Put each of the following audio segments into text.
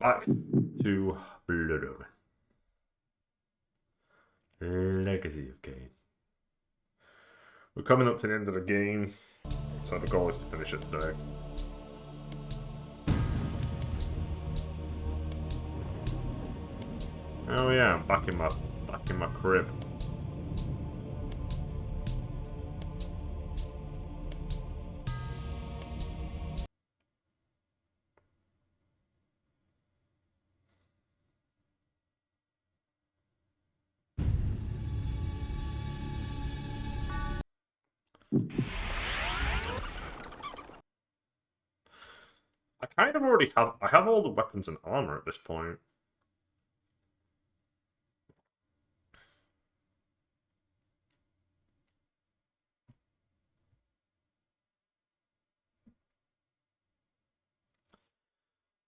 Back to Blood Omen. Legacy of Kain. We're coming up to the end of the game, so the goal is to finish it today. Oh yeah, I'm back in my crib. I kind of already have. I have all the weapons and armor at this point.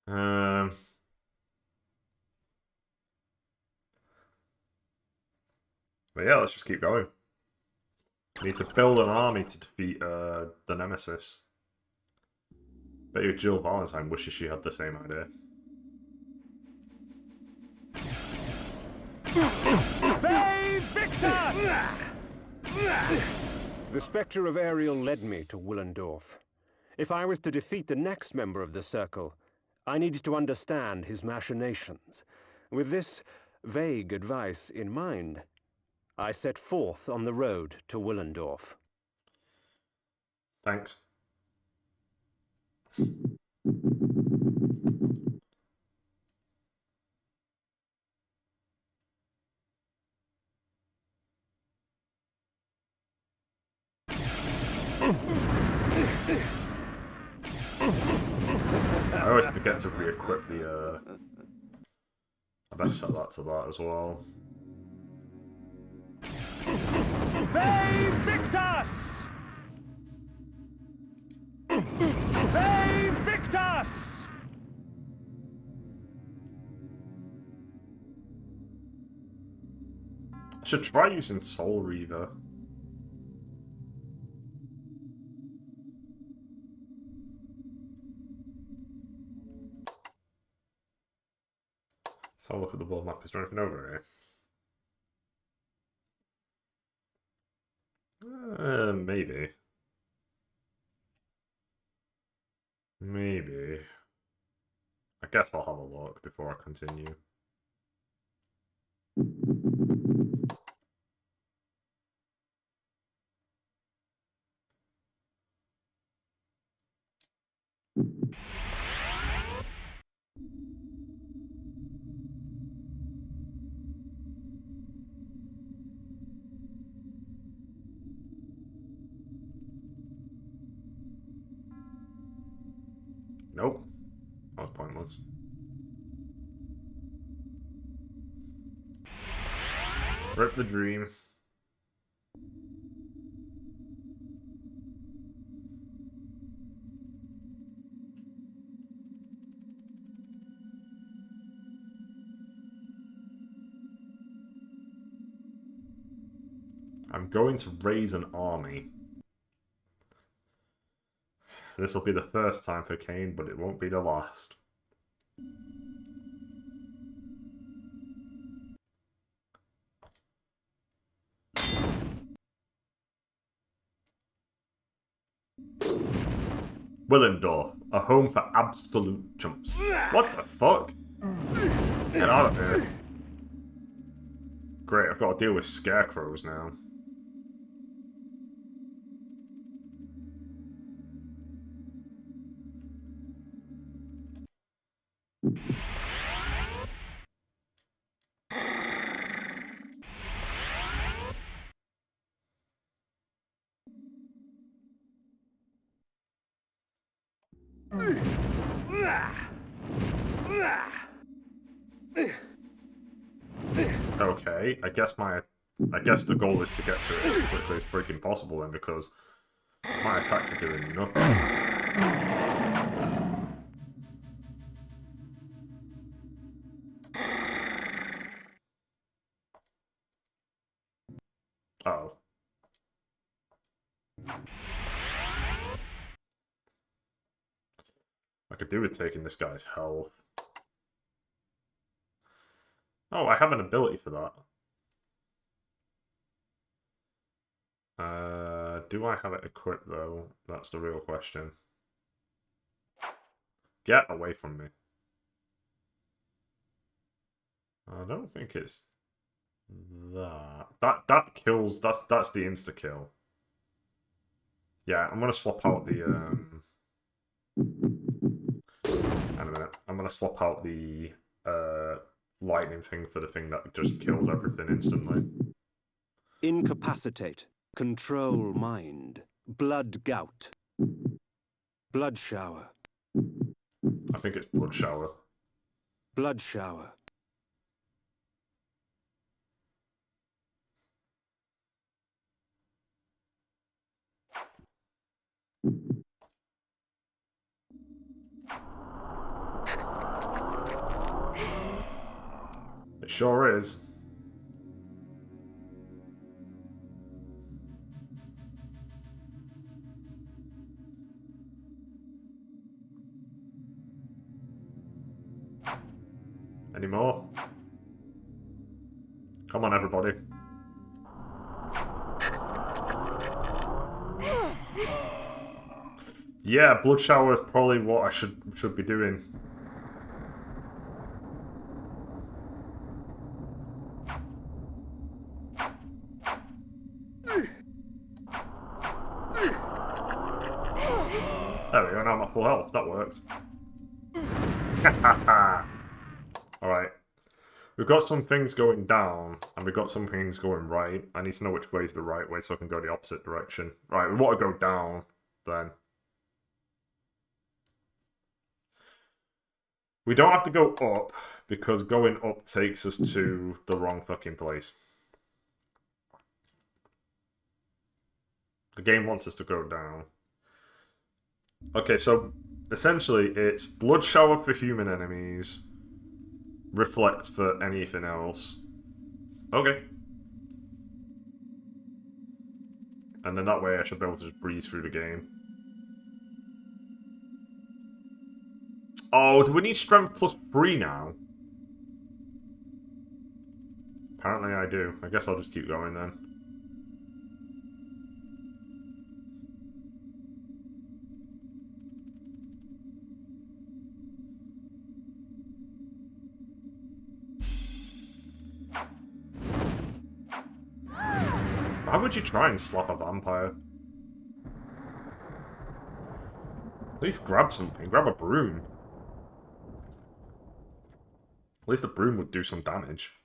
Um, but yeah, let's just keep going. We need to build an army to defeat the Nemesis. Bet you Jill Valentine wishes she had the same idea. The Spectre of Ariel led me to Willendorf. If I was to defeat the next member of the Circle, I needed to understand his machinations. With this vague advice in mind, I set forth on the road to Willendorf. Thanks. I always forget to re-equip the, I best set that to that as well. Victus! Victus! I should try using Soul Reaver. Let's have a look at the world map. Is there anything over here? Maybe. Maybe. I guess I'll have a look before I continue. Nope. That was pointless. Rip the dream. I'm going to raise an army. This will be the first time for Kain, but it won't be the last. Willendorf, a home for absolute chumps. What the fuck? Get out of here. Great, I've got to deal with scarecrows now. Okay, I guess the goal is to get to it as quickly as freaking possible then, because my attacks are doing nothing. Uh-oh. I could do with taking this guy's health. Oh, I have an ability for that. Do I have it equipped, though? That's the real question. Get away from me. I don't think it's that. That kills. That's the insta kill. Yeah, I'm gonna swap out the Hang on a minute. I'm gonna swap out the lightning thing for the thing that just kills everything instantly. Incapacitate. Control mind. Blood gout. Blood shower. I think it's blood shower. Blood shower. It sure is. Any more? Come on, everybody. Yeah, blood shower is probably what I should be doing. There we go, now I'm at full health. That worked. Alright. We've got some things going down, and we've got some things going right. I need to know which way is the right way so I can go the opposite direction. Right, we want to go down, then. We don't have to go up, because going up takes us to the wrong fucking place. The game wants us to go down. Okay, so essentially it's blood shower for human enemies, reflect for anything else. Okay. And then that way I should be able to just breeze through the game. Oh, do we need strength plus 3 now? Apparently I do. I guess I'll just keep going then. Why would you try and slap a vampire? At least grab something. Grab a broom. At least the broom would do some damage.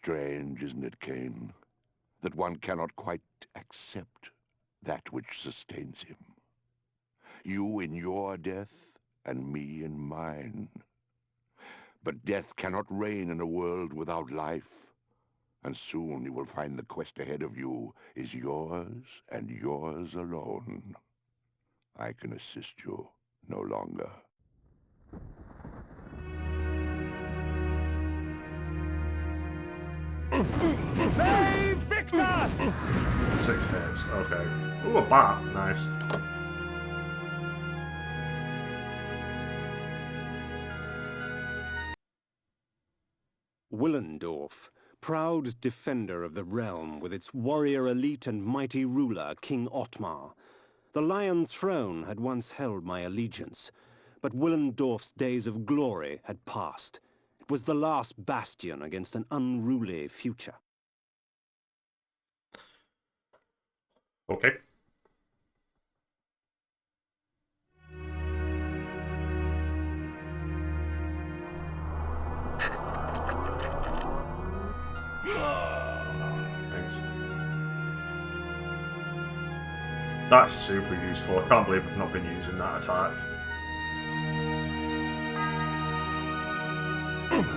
Strange, isn't it, Kain, that one cannot quite accept that which sustains him. You in your death, and me in mine. But death cannot reign in a world without life, and soon you will find the quest ahead of you is yours, and yours alone. I can assist you no longer. Save Victor! 6 hits, okay. Ooh, a bat, nice. Willendorf, proud defender of the realm with its warrior elite and mighty ruler, King Ottmar. The Lion Throne had once held my allegiance, but Willendorf's days of glory had passed. It was the last bastion against an unruly future. Okay. Thanks. That's super useful. I can't believe I've not been using that attack. Alright,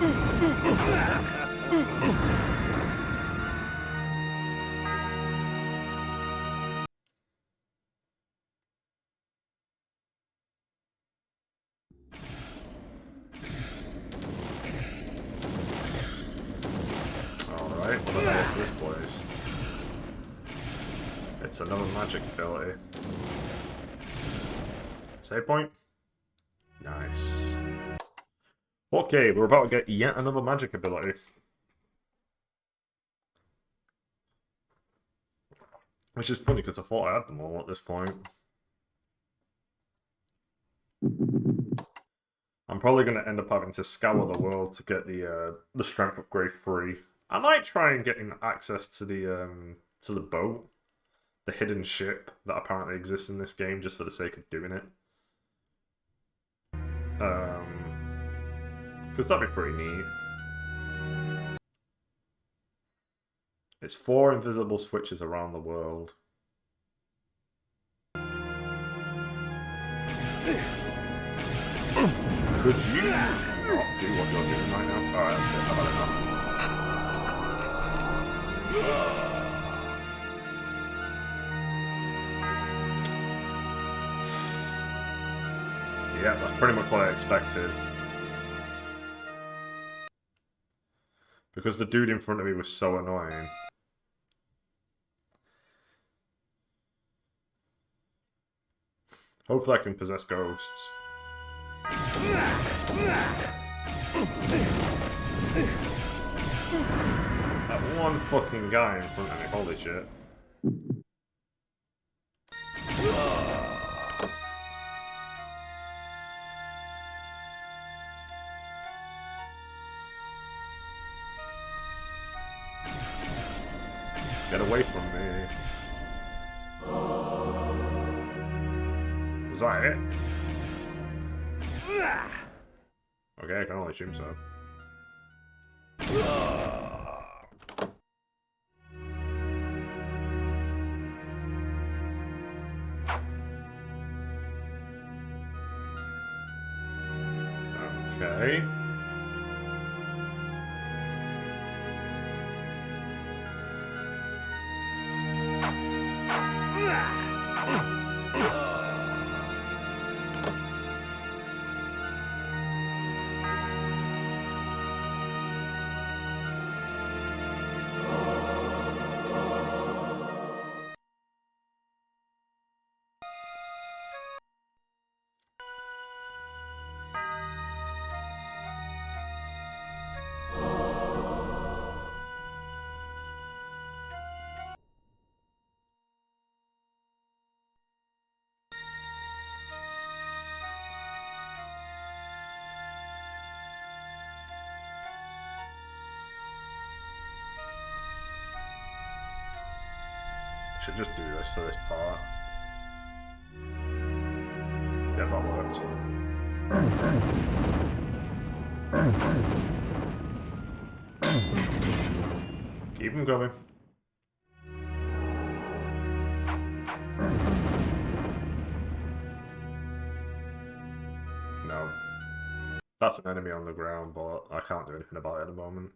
what the hell is this place? It's another magic ability. Save point? Nice. Okay, we're about to get yet another magic ability. Which is funny because I thought I had them all at this point. I'm probably going to end up having to scour the world to get the strength upgrade free. I might try and get access to the boat, the hidden ship that apparently exists in this game, just for the sake of doing it. Because that'd be pretty neat. It's 4 invisible switches around the world. Could you not do what you're doing right now? Alright, that's it. I've had enough. Yeah, that's pretty much what I expected. Because the dude in front of me was so annoying. Hopefully I can possess ghosts. That one fucking guy in front of me, holy shit. Get away from me. Was that it? Okay, I can only assume so. Okay. Should just do this for this part. Yeah, that worked. Keep him going. No. That's an enemy on the ground, but I can't do anything about it at the moment.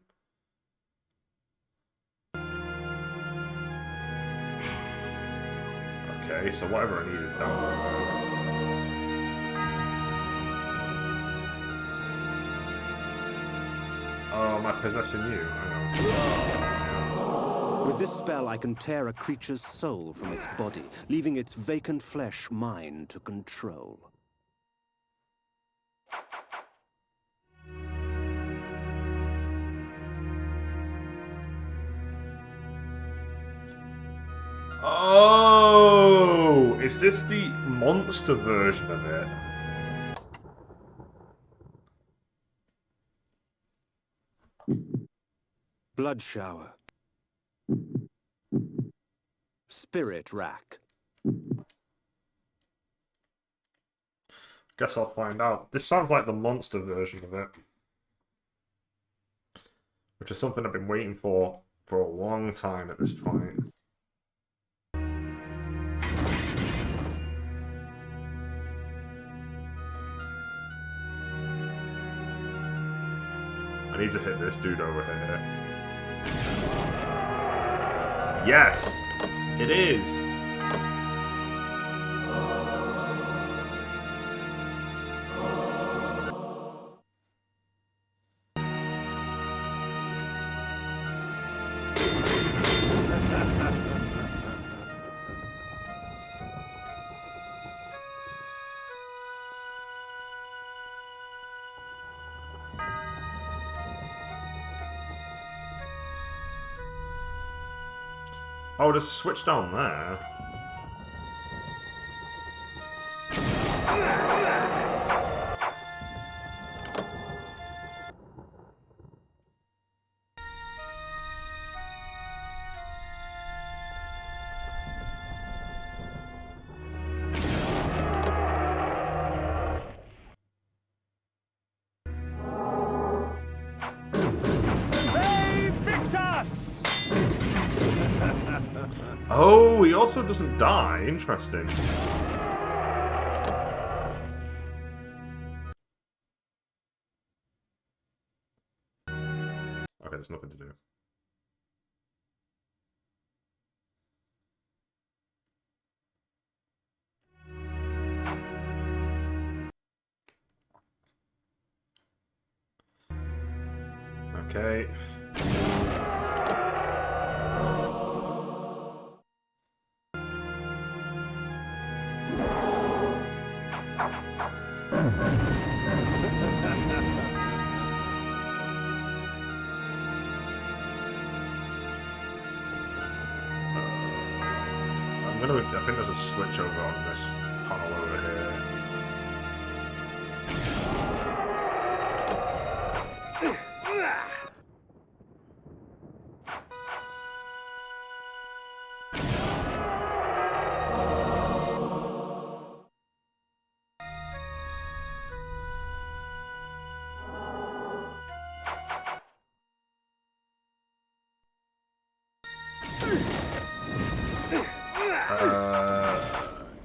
Okay, so whatever I need is down there. Oh, am I possessing you? Hang on. With this spell, I can tear a creature's soul from its body, leaving its vacant flesh mine to control. Oh! Is this the monster version of it? Blood shower. Spirit rack. Guess I'll find out. This sounds like the monster version of it. Which is something I've been waiting for a long time at this point. I need to hit this dude over here. Yes! It is! Oh, there's a switch down there. Oh, he also doesn't die. Interesting. Okay, there's nothing to do. Okay. I think there's a switch over on this panel over here.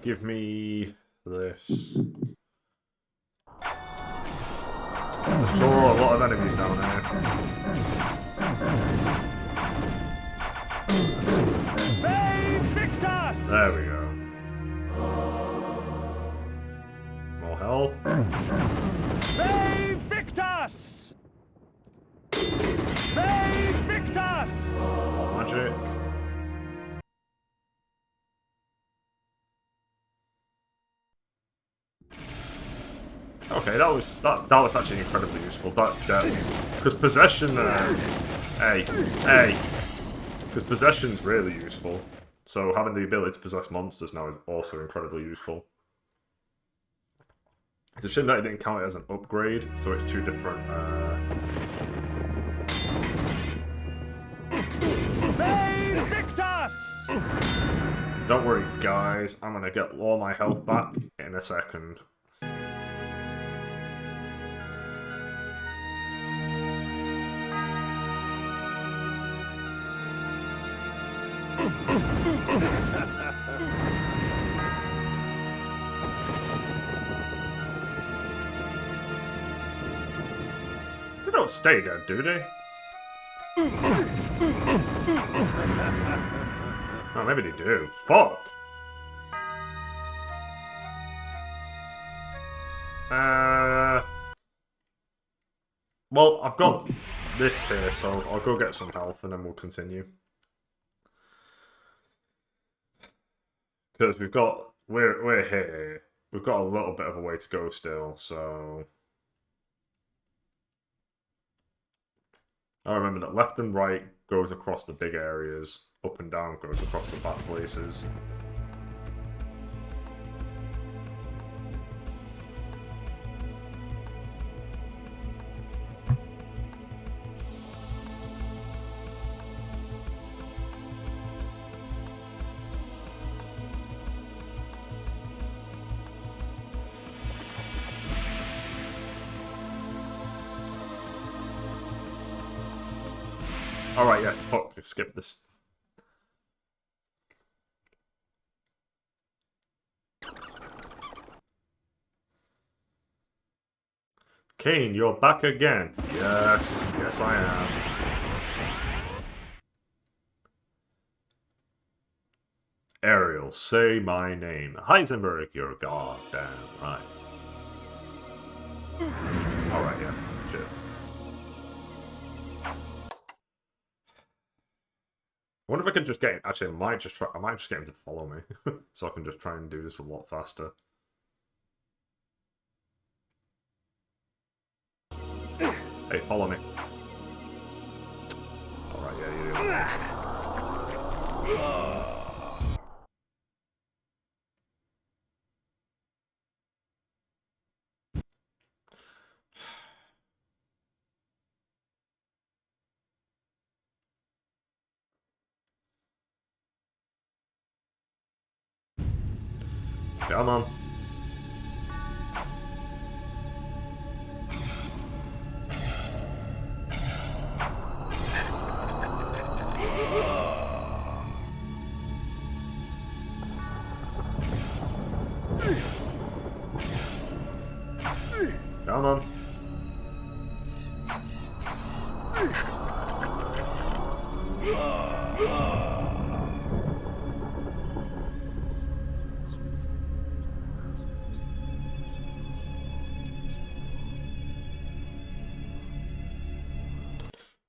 Give me this. There's sure a lot of enemies down there. There we go. More health. More magic. Okay, that was actually incredibly useful. That's deadly. Because possession, because possession's really useful. So having the ability to possess monsters now is also incredibly useful. It's a shame that it didn't count it as an upgrade, so it's two different. Don't worry, guys. I'm gonna get all my health back in a second. They don't stay dead, do they? Oh, maybe they do. Fuck! Well, I've got this here, so I'll go get some health and then we'll continue. Because we're here. We've got a little bit of a way to go still, so... I remember that left and right goes across the big areas, up and down goes across the bad places. Alright, yeah, fuck, skip this. Kain, you're back again. Yes, yes I am. Ariel, say my name. Heisenberg, you're goddamn right. Alright, yeah, shit. I wonder if I can just get him. Actually, I might just get him to follow me. So I can just try and do this a lot faster. Hey, follow me. Alright, yeah, you do. Come on. Come on.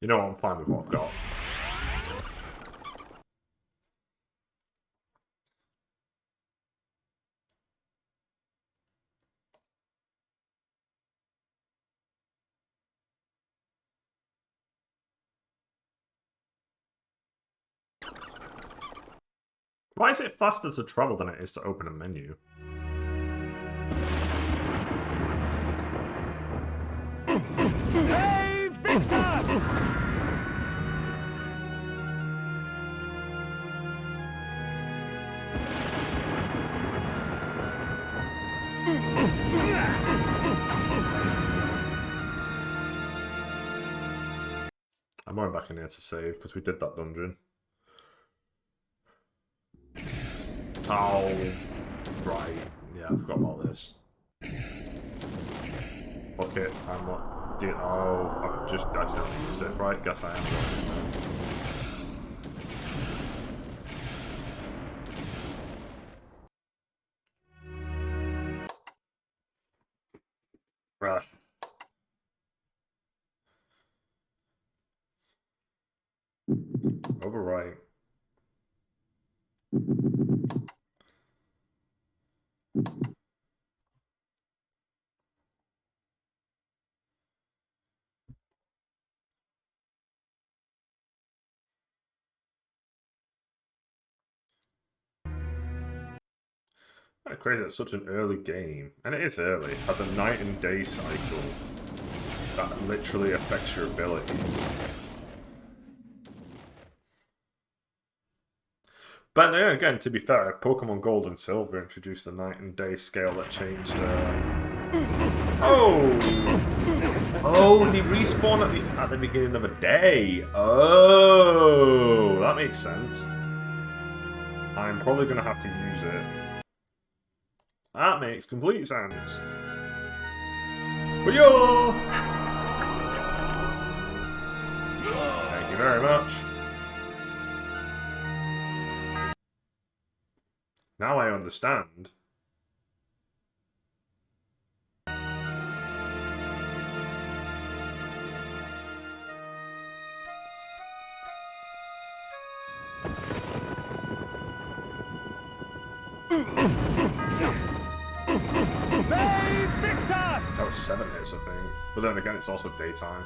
You know what, I'm fine with what I've got. Why is it faster to travel than it is to open a menu? Hey, Victor! I'm going back in here to save because we did that dungeon. Oh, right. Yeah, I forgot about this. Okay, I'm not. Oh, I accidentally used it. Right, guess I am going in there. Right. Overwrite. Kind of crazy it's such an early game. And it is early. It has a night and day cycle that literally affects your abilities. But then again, to be fair, Pokemon Gold and Silver introduced a night and day scale that changed. Oh! Oh, they respawn at the beginning of a day. Oh, that makes sense. I'm probably gonna have to use it. That makes complete sense. Yo! Thank you very much. Now I understand. That was 7 hits, I think. But then again, it's also daytime.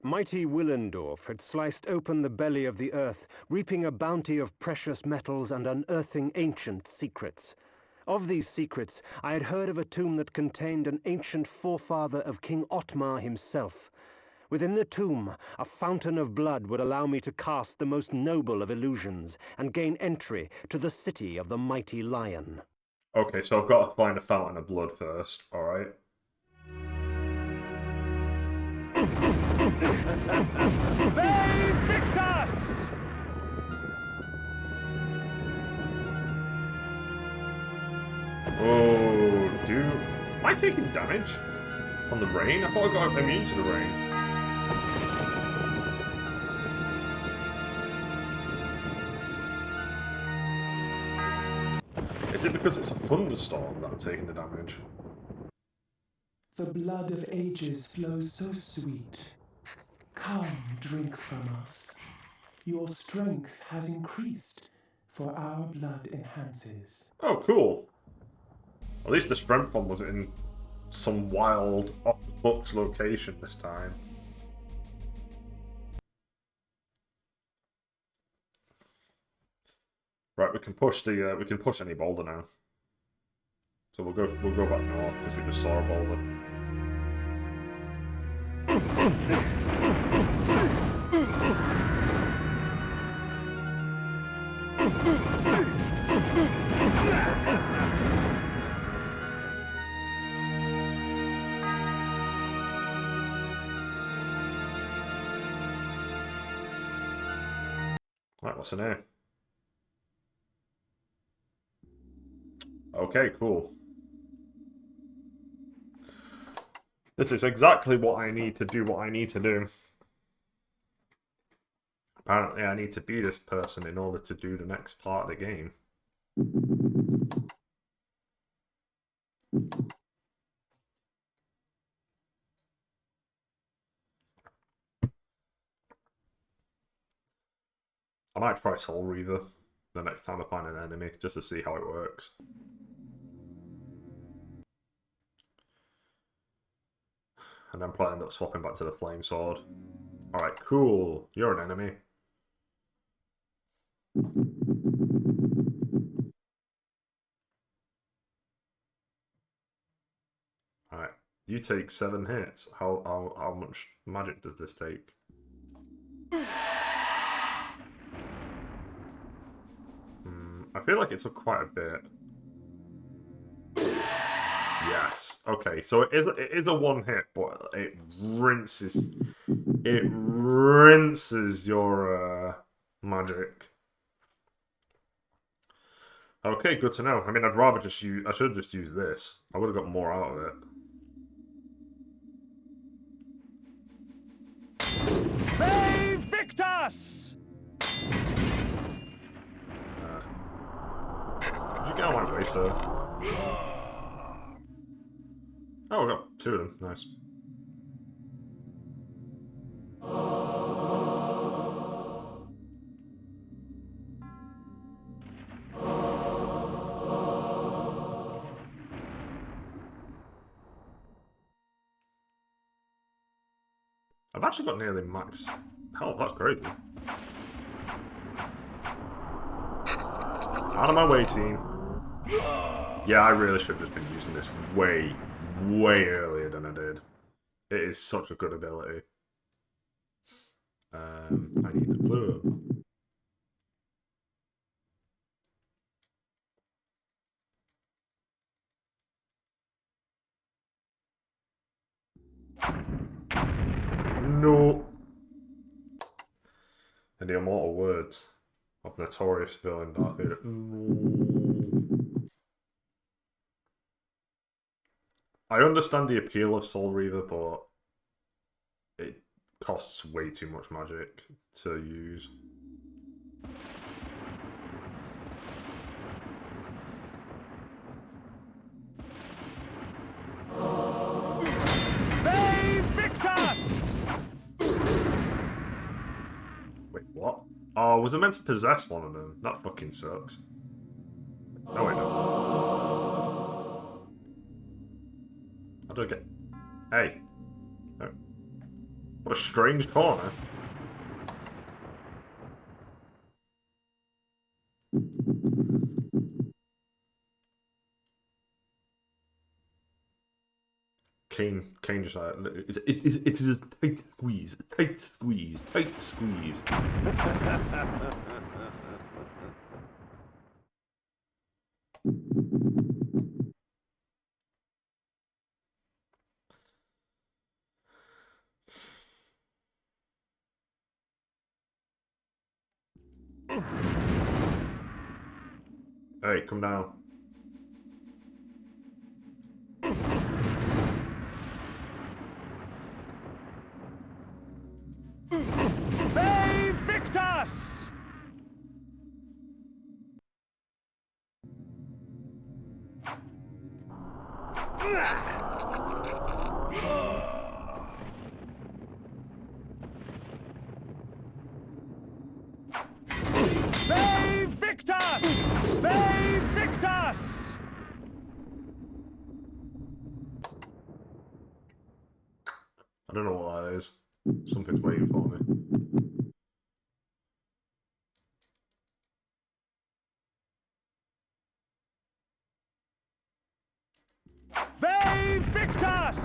Mighty Willendorf had sliced open the belly of the earth, reaping a bounty of precious metals and unearthing ancient secrets. Of these secrets, I had heard of a tomb that contained an ancient forefather of King Otmar himself. Within the tomb, a fountain of blood would allow me to cast the most noble of illusions and gain entry to the city of the mighty lion. Okay, so I've got to find a fountain of blood first, alright? Oh, dude. Am I taking damage? On the rain? I thought I got immune to the rain. Is it because it's a thunderstorm that I'm taking the damage? The blood of ages flows so sweet. Come, drink from us. Your strength has increased, for our blood enhances. Oh, cool. At least the strength one was in some wild, off-the-books location this time. Right, we can push any boulder now. So we'll go back north because we just saw a boulder. Right, what's in here? Okay, cool. This is exactly what I need to do, Apparently I need to be this person in order to do the next part of the game. I might try Soul Reaver the next time I find an enemy, just to see how it works. And then probably end up swapping back to the Flame Sword. Alright, cool. You're an enemy. Alright, you take 7 hits. How much magic does this take? I feel like it took quite a bit. Yes. Okay, so it is a 1 hit, but it rinses your magic. Okay, good to know. I mean, I should have just used this. I would have got more out of it. Victus! Did you get out of my way, sir? Oh, I got 2 of them. Nice. I've actually got nearly max health. That's crazy. Out of my way, team. Yeah, I really should have just been using this way earlier than I did. It is such a good ability. I need the club. No. And the immortal words of notorious villain Darth Vader. No. I understand the appeal of Soul Reaver, but it costs way too much magic to use. Wait, what? Oh, was I meant to possess one of them? That fucking sucks. No, wait, no. How do I get... Hey. Oh. What a strange corner. Kain just like, it is a tight squeeze, tight squeeze, tight squeeze. Hey, come down. They Victus! They Victus! I don't know what that is. Something's waiting for me. They Victus!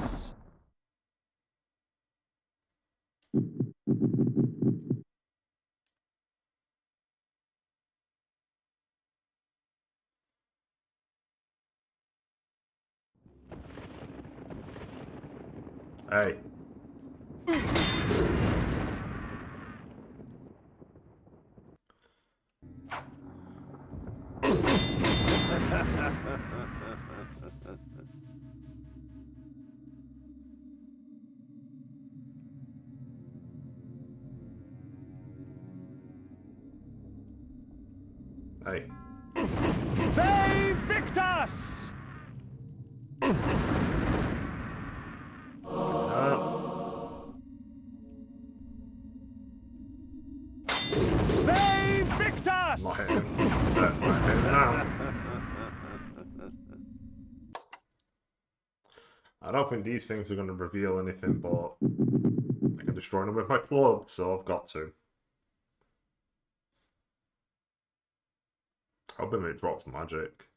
Hey. Hey. They Victus! They Victus! Not hitting him. Not hitting him now. I don't think these things are going to reveal anything, but I can destroy them with my club, so I've got to. Hoping it drops magic.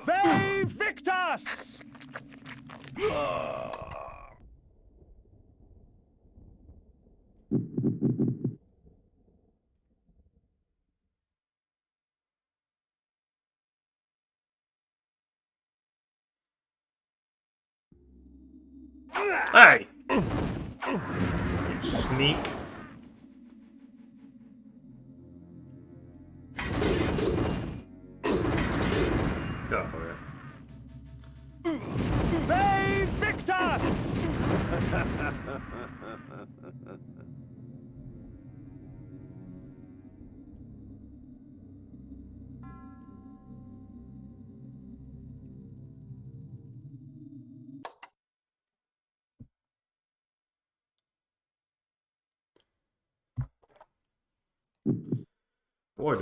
They Victus! Hey! You sneak. Get out of here. They Victus!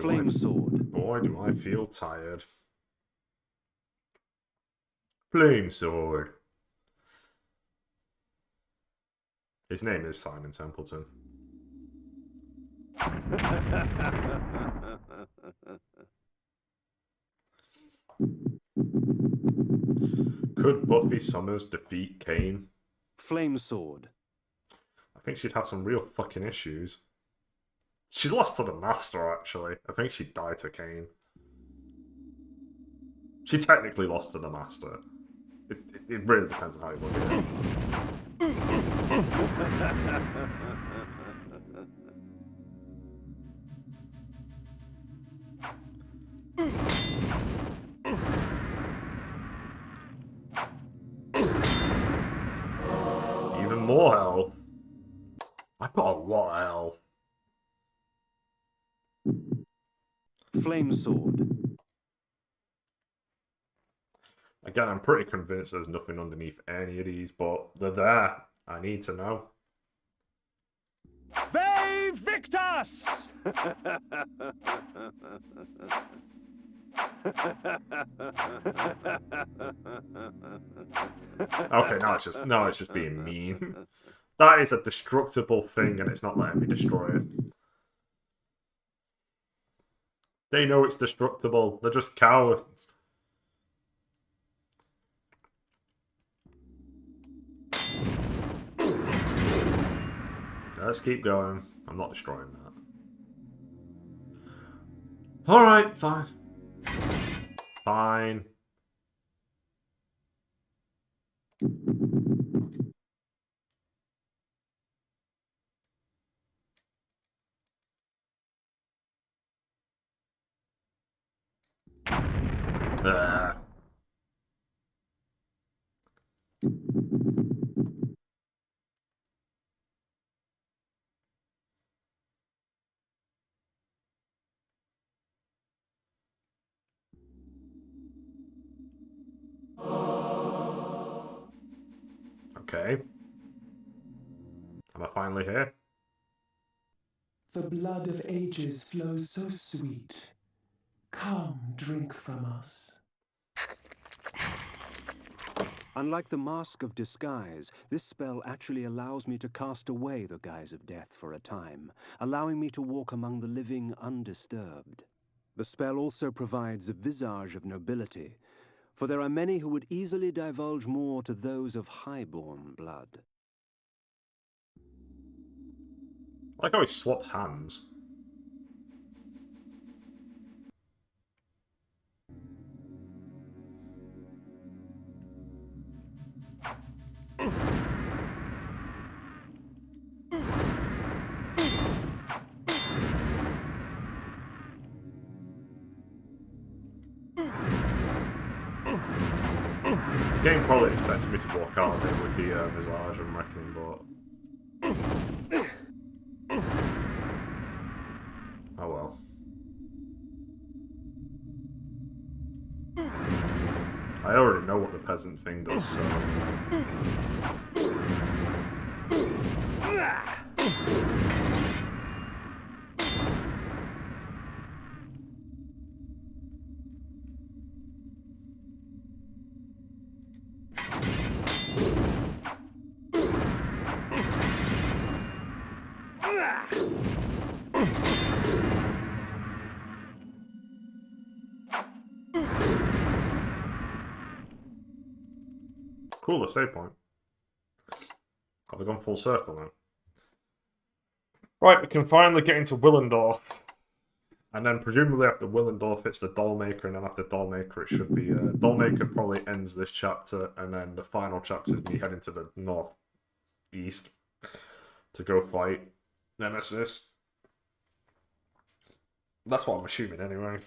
Flame sword. Boy, do I feel tired. Flame sword. His name is Simon Templeton. Could Buffy Summers defeat Kain? Flame sword. I think she'd have some real fucking issues. She lost to the Master, actually. I think she died to Kain. She technically lost to the Master. It really depends on how you look at it. Even more health. I've got a lot of health. Flame sword. Again, I'm pretty convinced there's nothing underneath any of these, but they're there. I need to know. They Victus! Okay, now it's just being mean. That is a destructible thing, and it's not letting me destroy it. They know it's destructible. They're just cowards. Let's keep going. I'm not destroying that. Alright, fine. Fine. Okay. Am I finally here? The blood of ages flows so sweet. Come, drink from us. Unlike the Mask of Disguise, this spell actually allows me to cast away the guise of death for a time, allowing me to walk among the living undisturbed. The spell also provides a visage of nobility, for there are many who would easily divulge more to those of highborn blood. I like how he swaps hands. The game probably expected me to walk out of it with the visage, I'm reckoning, but... Oh well. I already know what the peasant thing does, so... Cool, the save point. Have we gone full circle now? Right, we can finally get into Willendorf. And then presumably after Willendorf it's the Dollmaker, and then after Dollmaker it should be... Dollmaker probably ends this chapter, and then the final chapter is me heading to the northeast to go fight Nemesis. That's what I'm assuming anyway.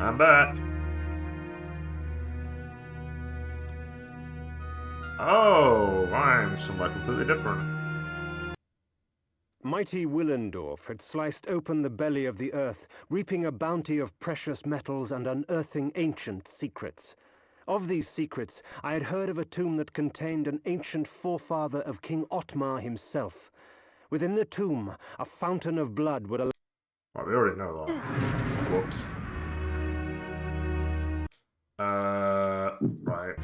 I'm back. Oh, I'm somewhere completely different. Mighty Willendorf had sliced open the belly of the earth, reaping a bounty of precious metals and unearthing ancient secrets. Of these secrets, I had heard of a tomb that contained an ancient forefather of King Otmar himself. Within the tomb, a fountain of blood would allow... Right, we already know that. Whoops. Right.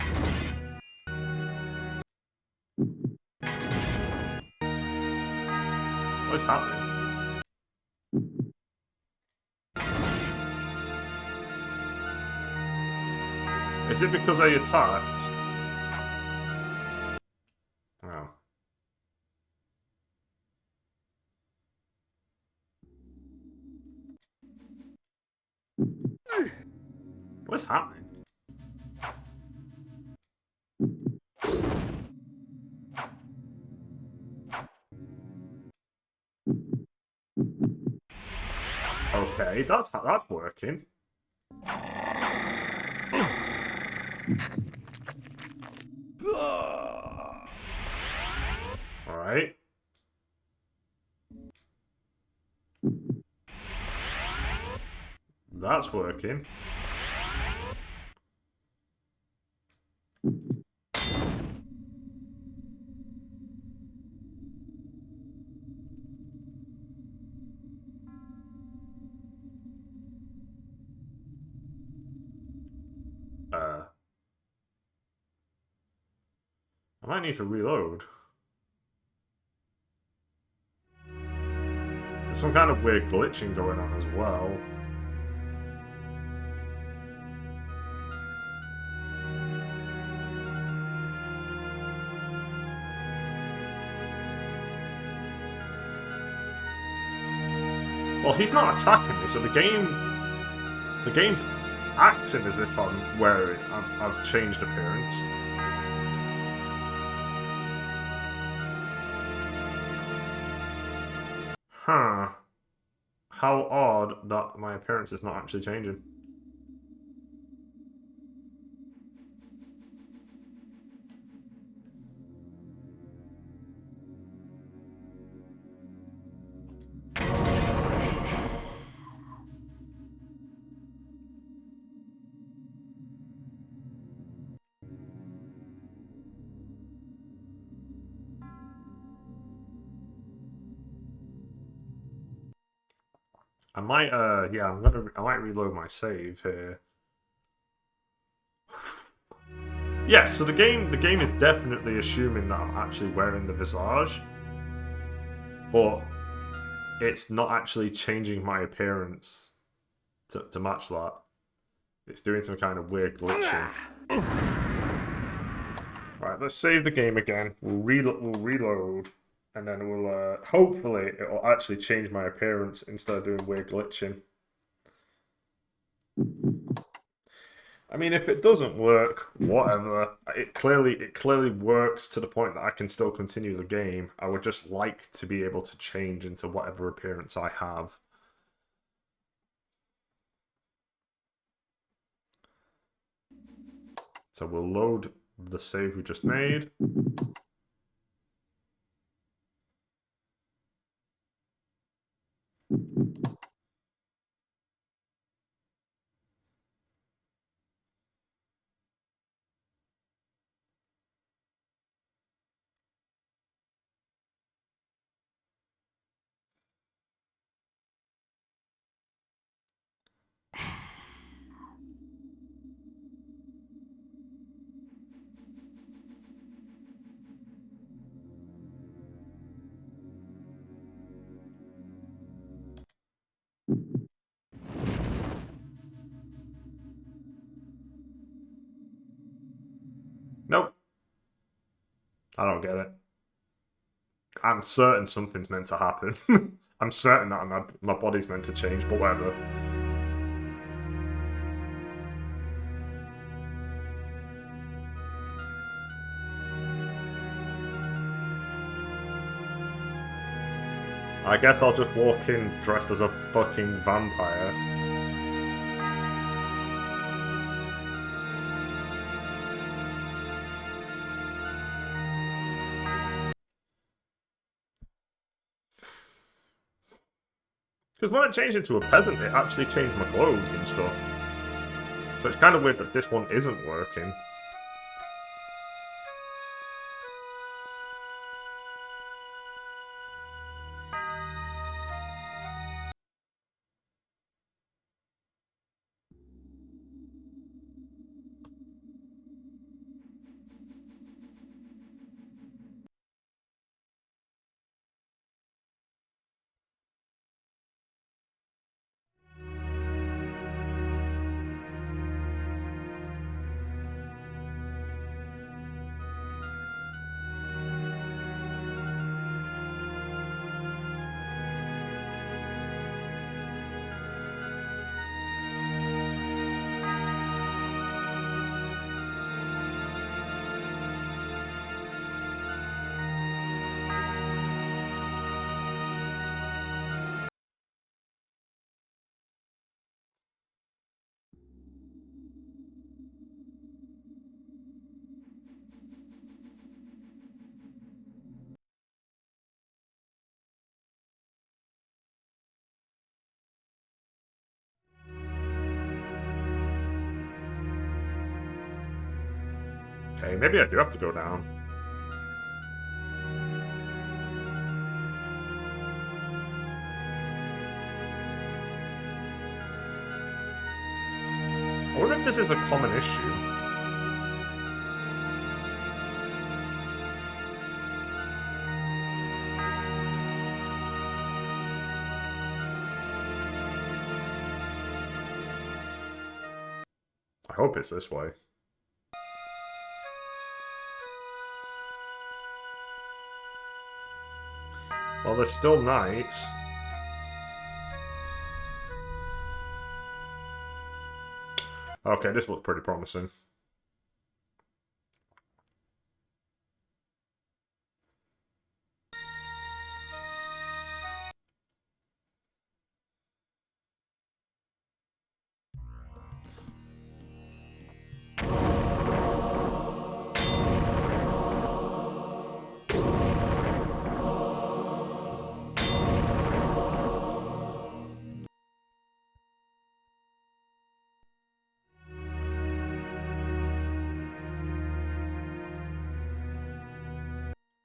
What is happening? Is it because I attacked? Oh. What's happening? Okay, that's working. Alright. That's working. I might need to reload. There's some kind of weird glitching going on as well. Well, he's not attacking me, so the game's acting as if I'm wearing. I've changed appearance. Huh. How odd that my appearance is not actually changing. I might, yeah, I might reload my save here. Yeah, so the game is definitely assuming that I'm actually wearing the visage, but it's not actually changing my appearance to match that. It's doing some kind of weird glitching. Right, let's save the game again. We'll reload, and then we'll hopefully it'll actually change my appearance instead of doing weird glitching. I mean, if it doesn't work, whatever. It clearly works to the point that I can still continue the game. I would just like to be able to change into whatever appearance I have. So we'll load the save we just made. Nope. I don't get it. I'm certain something's meant to happen. I'm certain that my body's meant to change, but whatever. I guess I'll just walk in dressed as a fucking vampire. Because when I changed into a peasant, it actually changed my clothes and stuff. So it's kind of weird that this one isn't working. Okay, maybe I do have to go down. I wonder if this is a common issue. I hope it's this way. Well, there's still knights. Okay, this looks pretty promising.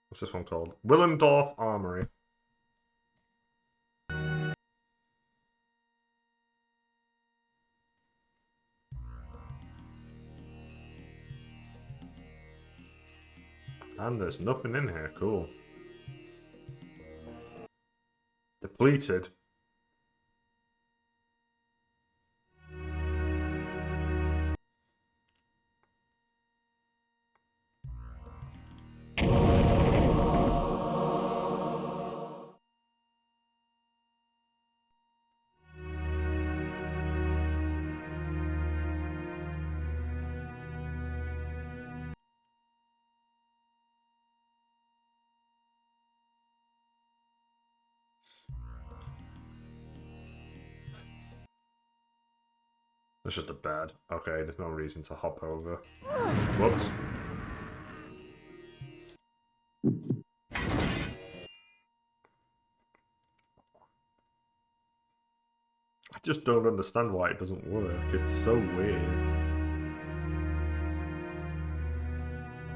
What's this one called? Willendorf Armory. And there's nothing in here. Cool. Depleted. It's just a bed. Okay, there's no reason to hop over. Whoops. I just don't understand why it doesn't work. It's so weird.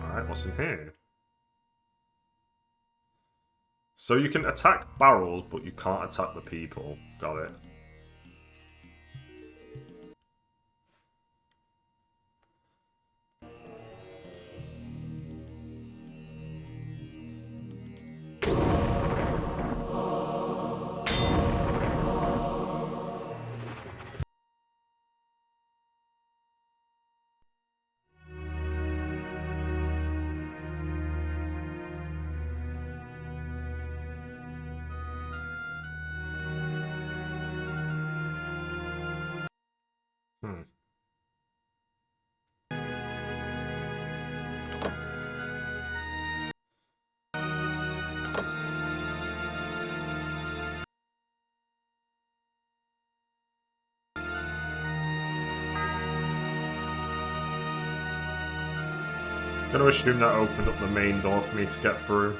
Alright, what's in here? So you can attack barrels, but you can't attack the people. Got it. Gonna assume that opened up the main door for me to get through.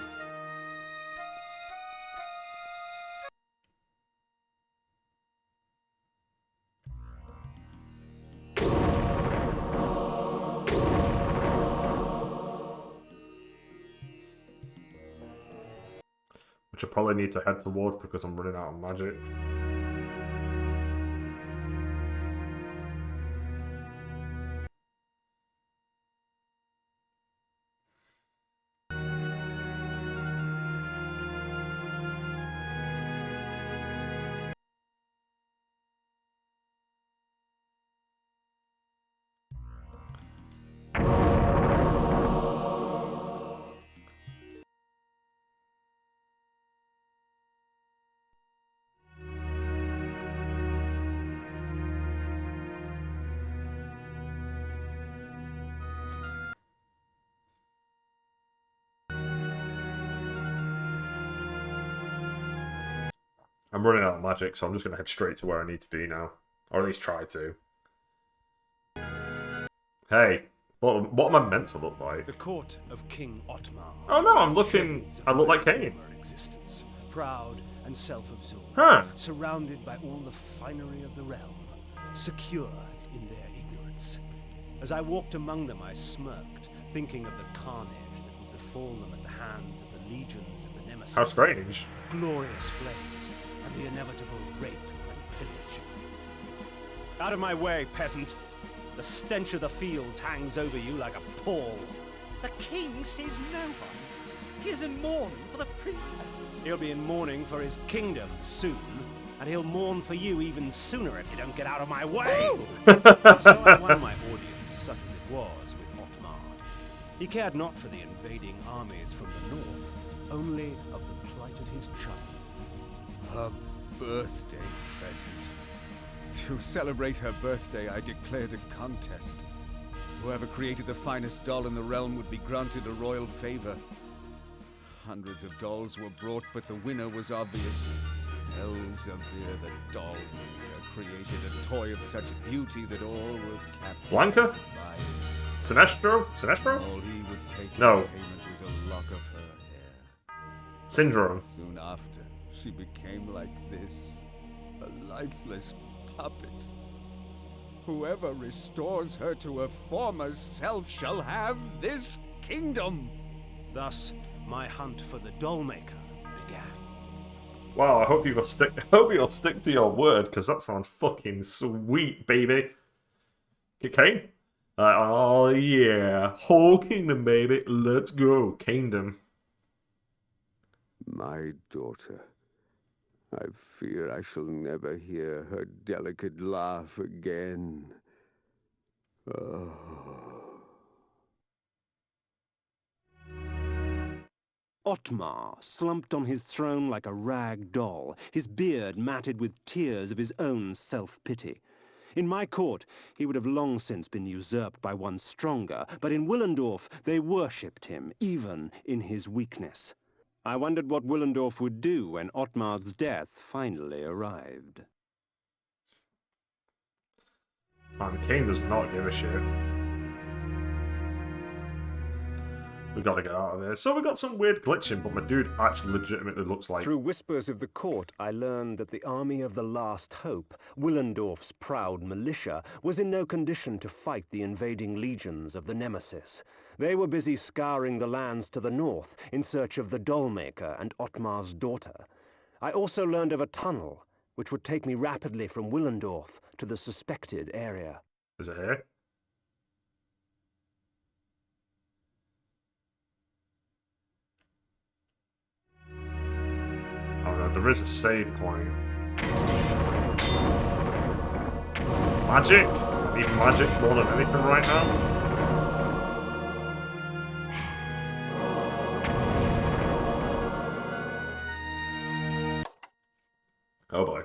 Which I probably need to head towards because I'm running out of magic. I'm running out of magic, so I'm just going to head straight to where I need to be now. Or at least try to. Hey, what am I meant to look like? The court of King Otmar. Oh no, I look like Kain. Existence, proud and self-absorbed, Huh. surrounded by all the finery of the realm, secure in their ignorance. As I walked among them, I smirked, thinking of the carnage that would befall them at the hands of the legions of the Nemesis. How strange. Glorious flames, and the inevitable rape and pillage. Out of my way, peasant! The stench of the fields hangs over you like a pall. The king sees no one. He is in mourning for the princess. He'll be in mourning for his kingdom soon, and he'll mourn for you even sooner if you don't get out of my way! So I won my audience, such as it was, with Otmar. He cared not for the invading armies from the north, only of the plight of his child. A birthday present. To celebrate her birthday, I declared a contest. Whoever created the finest doll in the realm would be granted a royal favor. Hundreds of dolls were brought, but the winner was obvious. Elzevir, the doll maker, created a toy of such beauty that all were captivated Blanca? by it. Sinestro? Sinestro? All he would take No. in payment was a lock of her hair. Syndrome. Soon after, she became like this, a lifeless puppet. Whoever restores her to her former self shall have this kingdom. Thus, my hunt for the doll maker began. Wow, I hope you'll stick to your word, because that sounds fucking sweet, baby. Okay, Kain? Oh yeah, whole kingdom, baby. Let's go, kingdom. My daughter. I fear I shall never hear her delicate laugh again. Oh. Otmar slumped on his throne like a rag doll, his beard matted with tears of his own self-pity. In my court, he would have long since been usurped by one stronger, but in Willendorf they worshipped him, even in his weakness. I wondered what Willendorf would do when Otmar's death finally arrived. Man, Kain does not give a shit. We gotta get out of here. So we got some weird glitching, but my dude actually legitimately looks like... Through whispers of the court, I learned that the army of the Last Hope, Willendorf's proud militia, was in no condition to fight the invading legions of the Nemesis. They were busy scouring the lands to the north in search of the Dollmaker and Otmar's daughter. I also learned of a tunnel, which would take me rapidly from Willendorf to the suspected area. Is it here? Oh no, there is a save point. Magic? I need magic more than anything right now. Oh boy.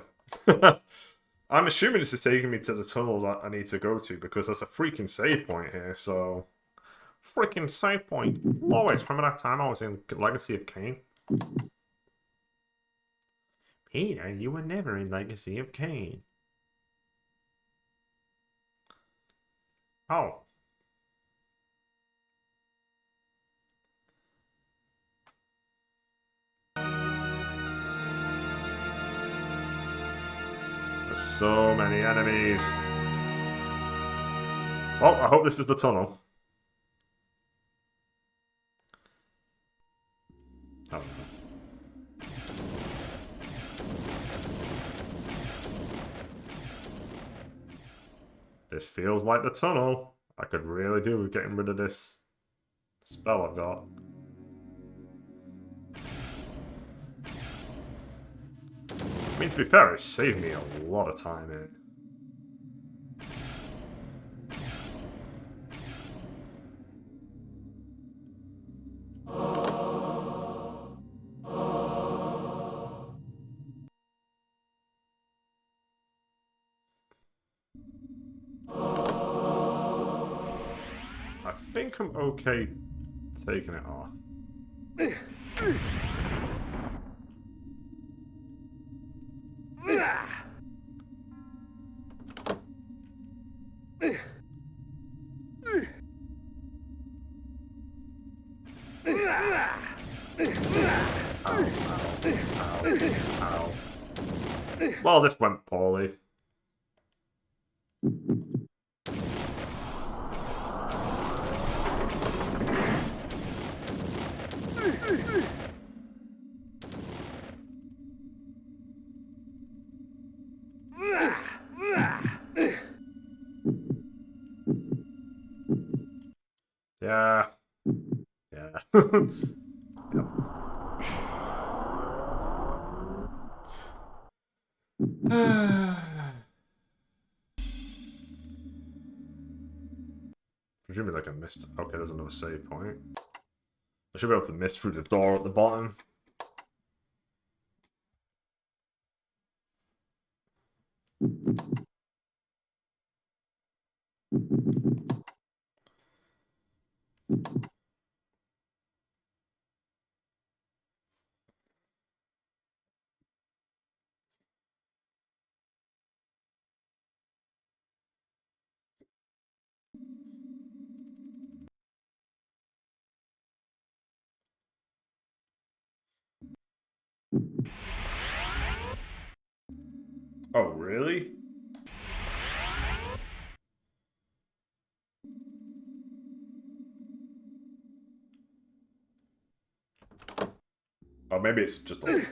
I'm assuming this is taking me to the tunnel that I need to go to because there's a freaking save point here, so... Freaking save point. Always, from that time I was in Legacy of Kain. Peter, you were never in Legacy of Kain. Oh. There's so many enemies. Well, I hope this is the tunnel. Oh no. This feels like the tunnel. I could really do with getting rid of this spell I've got. I mean, to be fair, it saved me a lot of time here. I think I'm okay taking it off. Ow. Well, this went poorly. Yeah. Yeah. Yep. Presumably like I missed. Okay, there's another save point. I should be able to miss through the door at the bottom. Oh, really? Oh, maybe it's just a...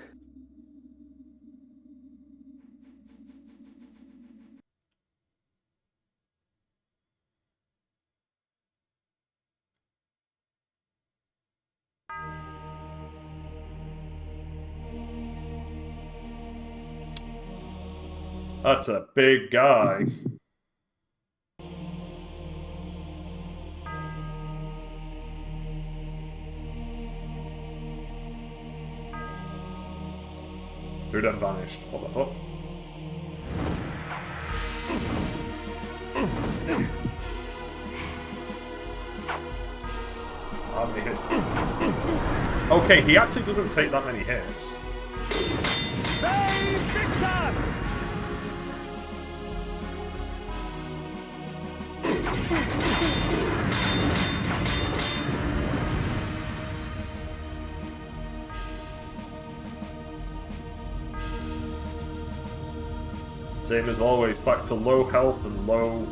That's a big guy. Who done vanished? What the fuck? How many hits? Okay, he actually doesn't take that many hits. Same as always, back to low health and low.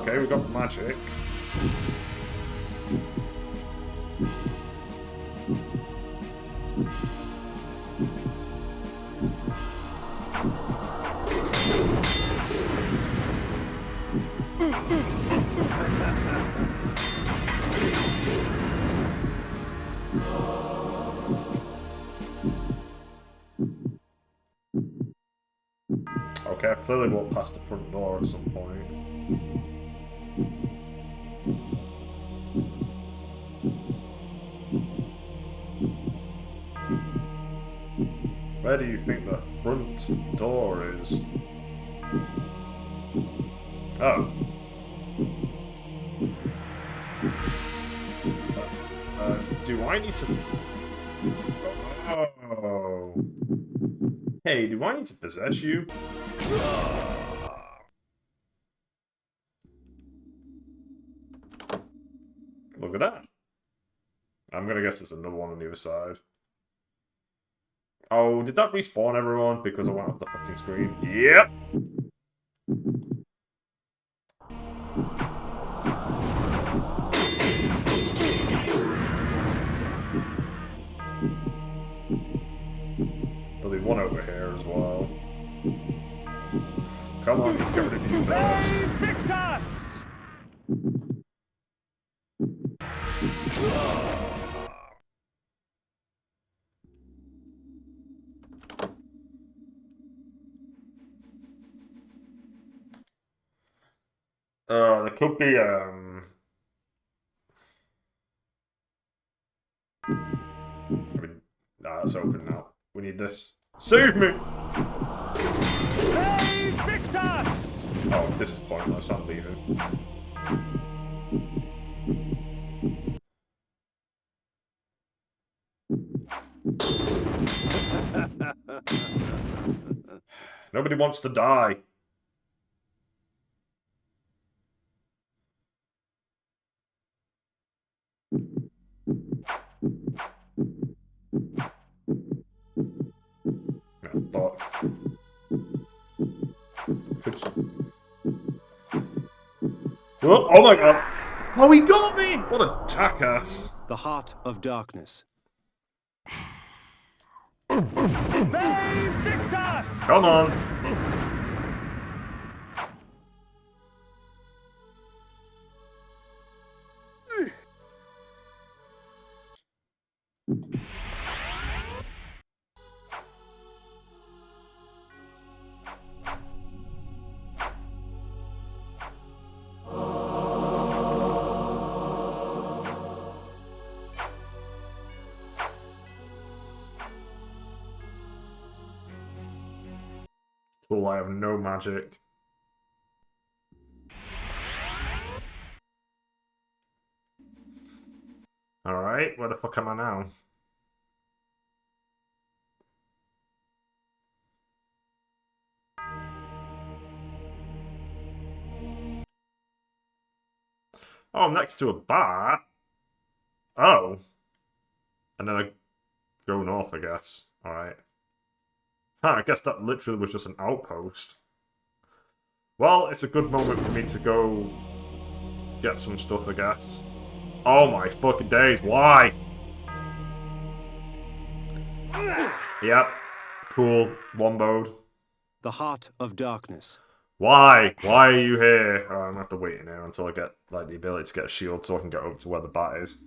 Okay, we got magic. Okay, I clearly walked past the front door at some point. Where do you think the front door is? Oh. Do I need to... Oh. Hey, do I need to possess you? Look at that. I'm gonna guess there's another one on the other side. Oh, did that respawn everyone because I went off the fucking screen? Yep! There'll be one over here as well. Come on, let's get rid of you first. There could be, I mean, nah, it's open now. We need this. Save me! Oh, this is pointless, I'm leaving. Nobody wants to die. Fuck. Oh my god! Oh, he got me! What a jackass! The Heart of Darkness. Come on! Cool, I have no magic. Alright, where the fuck am I now? Oh, I'm next to a bat? Oh. And then I go north, I guess. Alright. Huh, I guess that literally was just an outpost. Well, it's a good moment for me to go get some stuff, I guess. Oh my fucking days, why? Yep. Cool. Womboed. The Heart of Darkness. Why? Why are you here? Oh, I'm gonna have to wait in here until I get like the ability to get a shield so I can get over to where the bat is.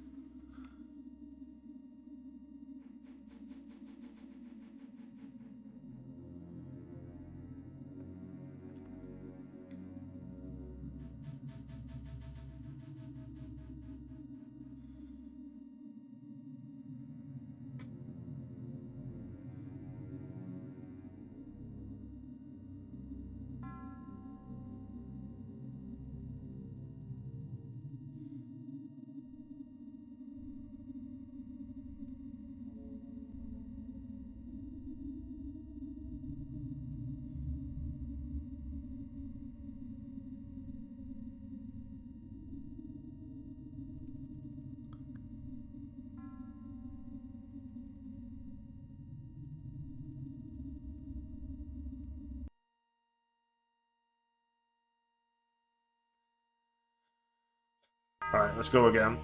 Alright, let's go again.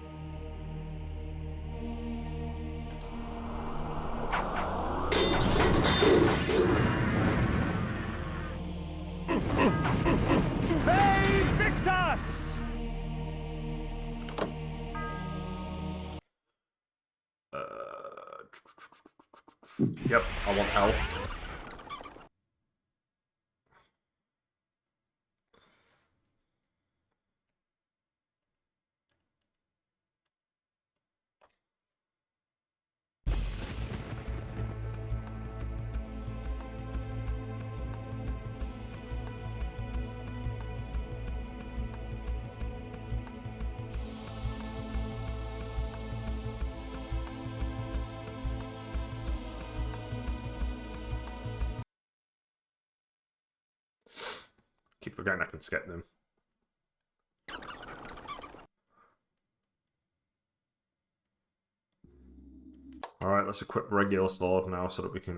Hey, Victor! Yep, I want help. Keep forgetting I can skip them. Alright, let's equip regular sword now so that we can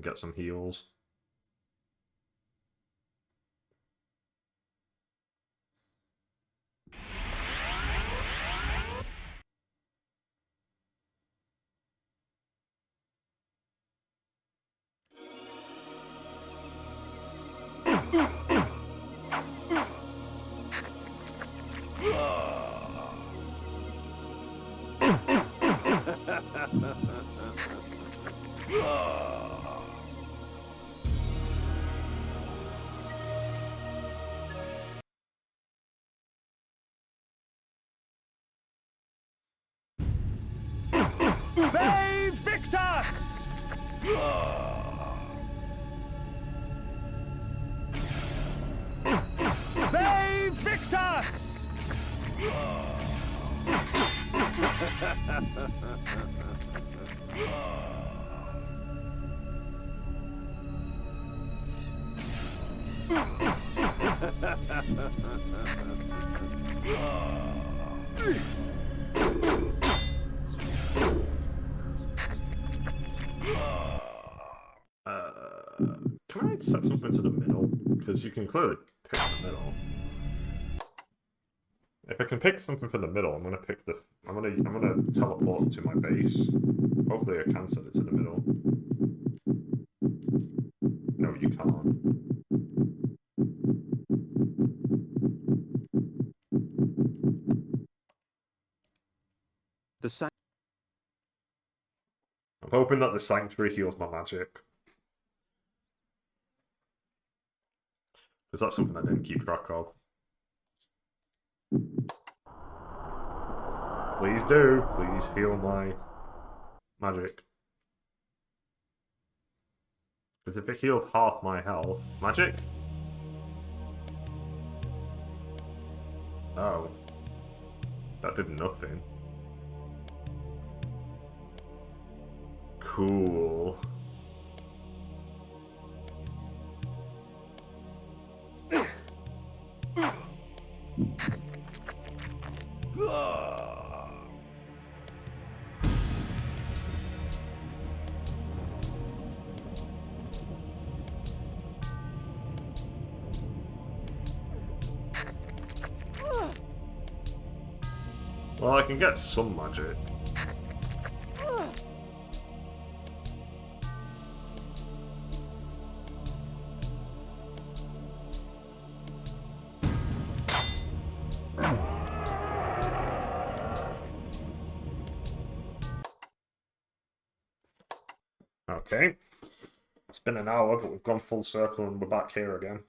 get some heals. Hey, Victor! Hey, Victor! Can I set something to the middle? Because you can clearly pick the middle. If I can pick something for the middle, I'm gonna pick the. I'm gonna teleport to my base. Hopefully, I can set it to the middle. No, you can't. I'm hoping that the sanctuary heals my magic. Because that's something I didn't keep track of. Please do. Please heal my magic. Because if it heals half my health... Magic? Oh. That did nothing. Cool. Well, I can get some magic. Okay. It's been an hour, but we've gone full circle and we're back here again.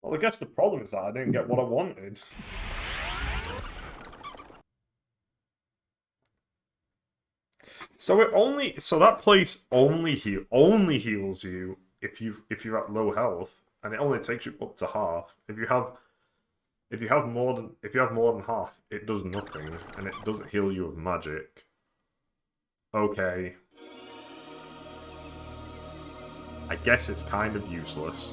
Well, I guess the problem is that I didn't get what I wanted. So that place only heals you if you're at low health, and it only takes you up to half. If you have more than half, it does nothing, and it doesn't heal you with magic. Okay. I guess it's kind of useless.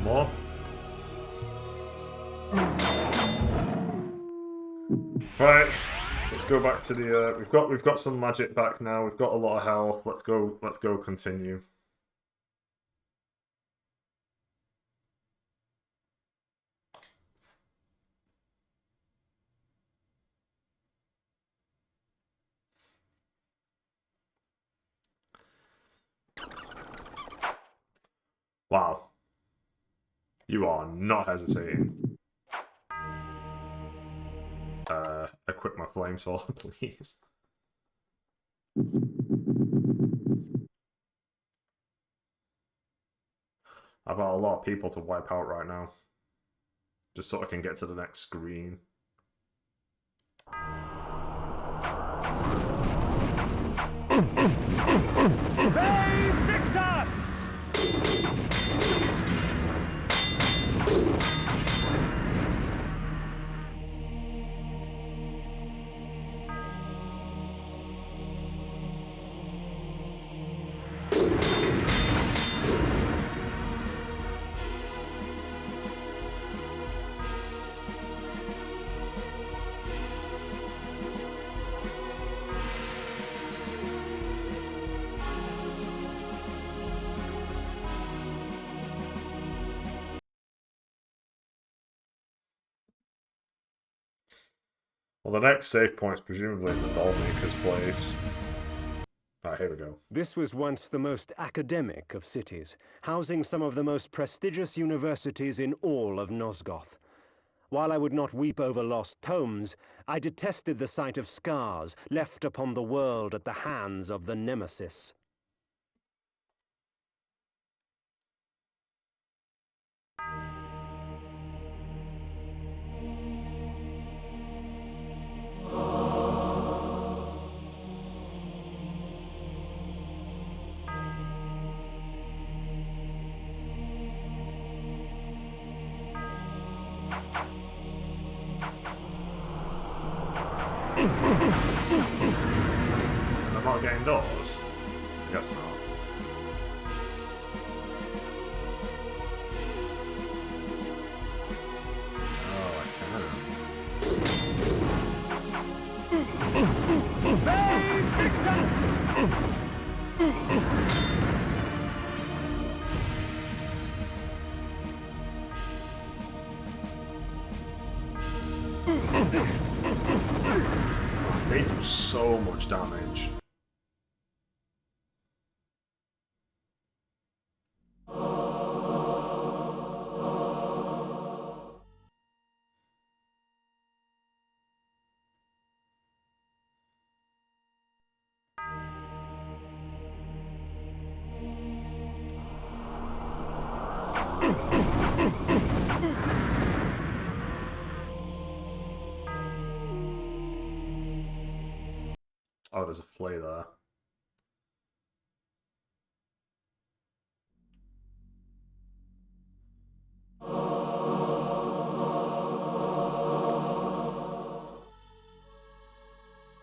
More. Right, let's go back to the. We've got some magic back now. We've got a lot of health. Let's go. Continue. Wow. You are not hesitating. Equip my flame sword, please. I've got a lot of people to wipe out right now. Just so I can get to the next screen. Well, the next save point is presumably in the Dollmaker's place. Ah, here we go. This was once the most academic of cities, housing some of the most prestigious universities in all of Nosgoth. While I would not weep over lost tomes, I detested the sight of scars left upon the world at the hands of the Nemesis. I'm not getting doors? I guess not. Oh, I They do so much damage. there's a flay there.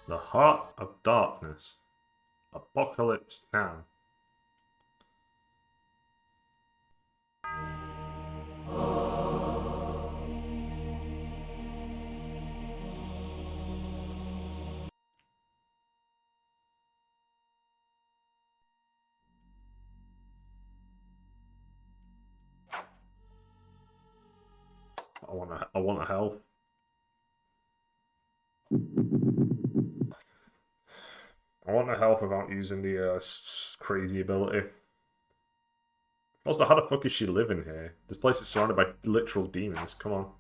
The Heart of Darkness. Apocalypse Now. I want a health. I want a health without using the crazy ability. Also, how the fuck is she living here? This place is surrounded by literal demons. Come on.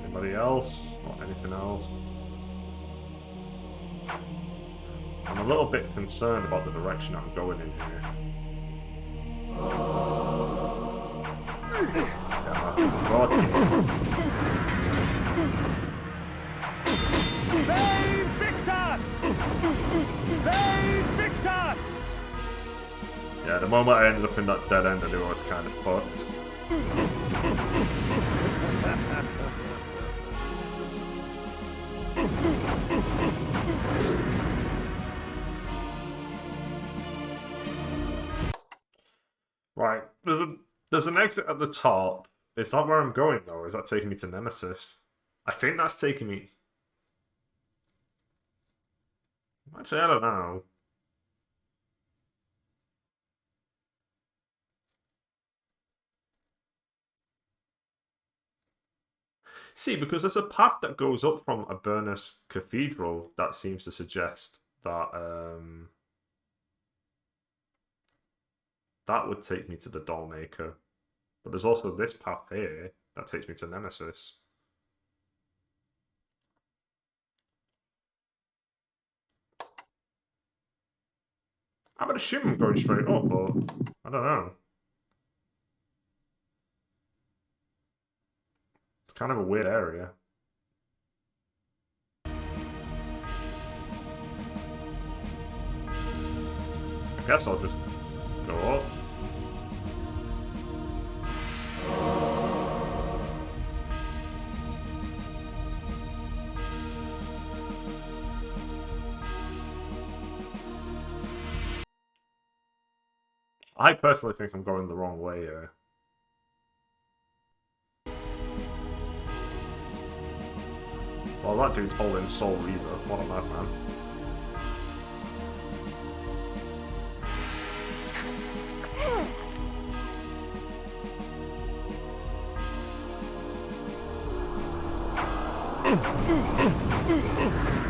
Anybody else? Or anything else? I'm a little bit concerned about the direction I'm going in here. Yeah, the moment I ended up in that dead end, I knew I was kind of fucked. Right, there's an exit at the top. Is that where I'm going, though, or is that taking me to Nemesis? I think that's taking me... Actually, I don't know. See, because there's a path that goes up from Abernus Cathedral that seems to suggest that that would take me to the Dollmaker. But there's also this path here that takes me to Nemesis. I would assume I'm going straight up, but I don't know. It's kind of a weird area. I guess I'll just go up. I personally think I'm going the wrong way here. Well, that dude's holding Soul Reaver. What a madman.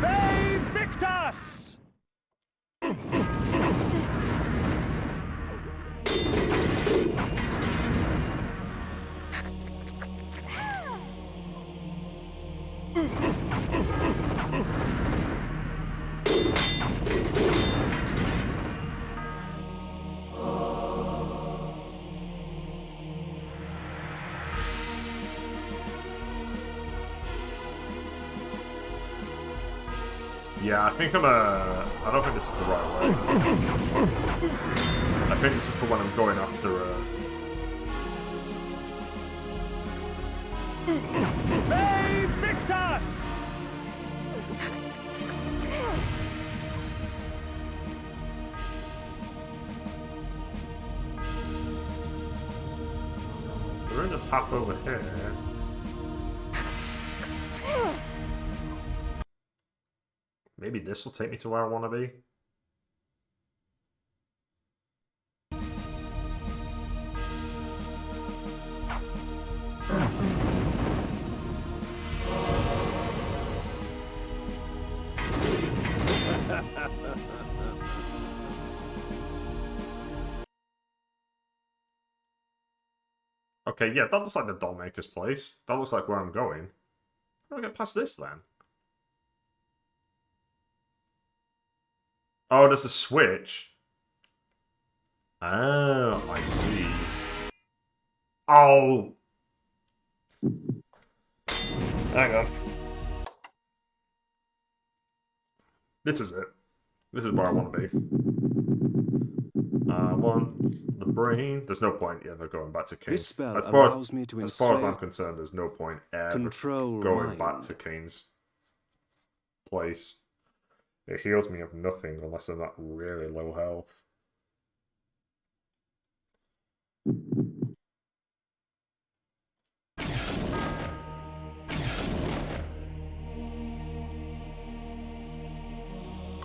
They Victus! Yeah, I think I don't think this is the right way. I think this is for when I'm going after They Victus! We're in a path over here. Maybe this will take me to where I want to be. Okay, yeah, that looks like the dollmaker's place. That looks like where I'm going. How do I get past this then? Oh, there's a switch. Oh, I see. Oh! Hang on. This is it. This is where I want to be. I want the brain. There's no point ever going back to Kain's. This spell As far allows me to as far as I'm enslave, concerned, there's no point ever control going back mind. to Kain's place. It heals me of nothing unless I'm at really low health.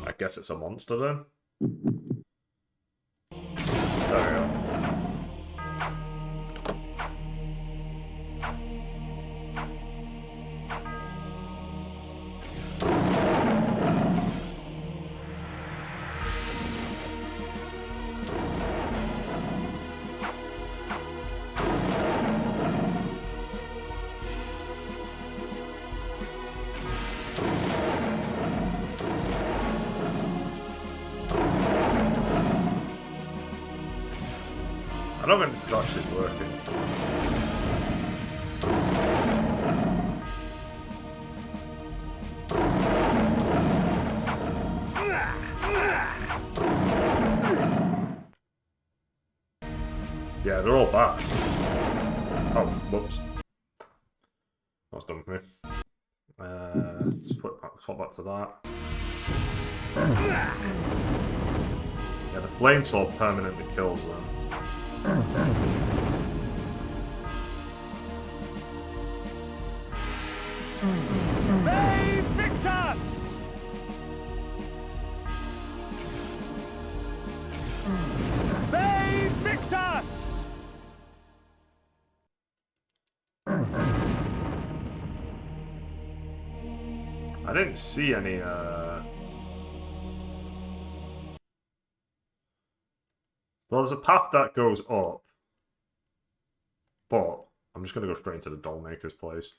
I guess it's a monster then. There we go. I don't think this is actually working. Yeah, they're all back. Oh, whoops. That's done with me. Let's swap back to that. Yeah, the flame sword permanently kills them. Hey, Victor! Hey, Victor! I didn't see any, Well, there's a path that goes up. But I'm just going to go straight into the dollmaker's place.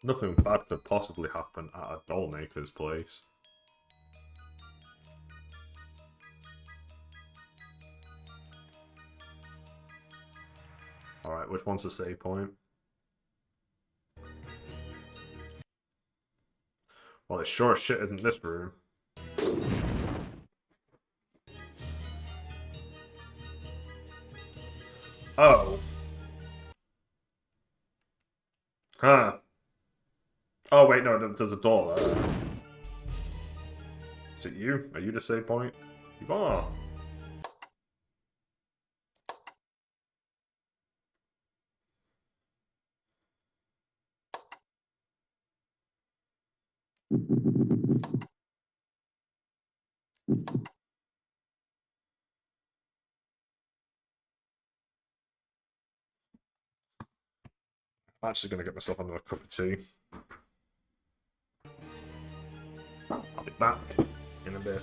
Nothing bad could possibly happen at a dollmaker's place. Alright, which one's the save point? Well, it sure as shit isn't this room. Oh. Huh. Oh, wait, no, there's a door there. Is it you? Are you the save point? You are. I'm actually going to get myself another cup of tea. I'll be back in a bit.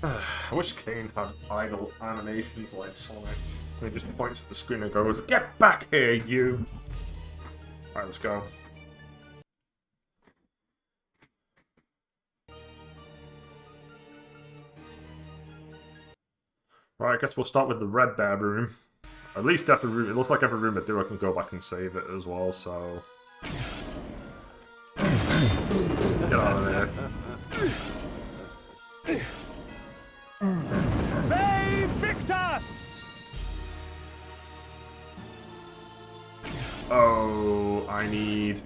I wish Kain had idle animations like Sonic. He just points at the screen and goes, "Get back here, you!" Alright, let's go. Right, I guess we'll start with the Red Bear room. At least every room. It looks like every room I do, I can go back and save it as well, so... Get out of there. They Victus! Oh, I need...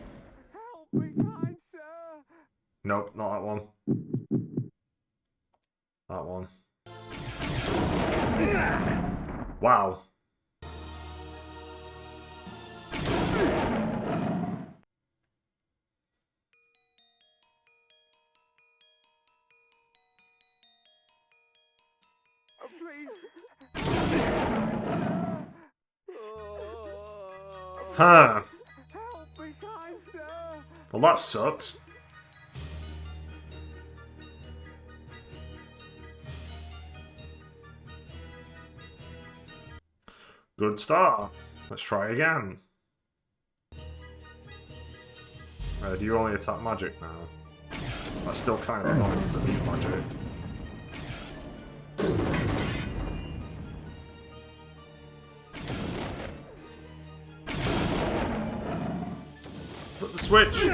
Help me, kind sir! Nope, not that one. That one. Wow. Oh, please. Huh. Help me, kind sir! Well, that sucks. Good start. Let's try again. Do you only attack magic now? That's still kind of annoying because I need magic. Flip the switch!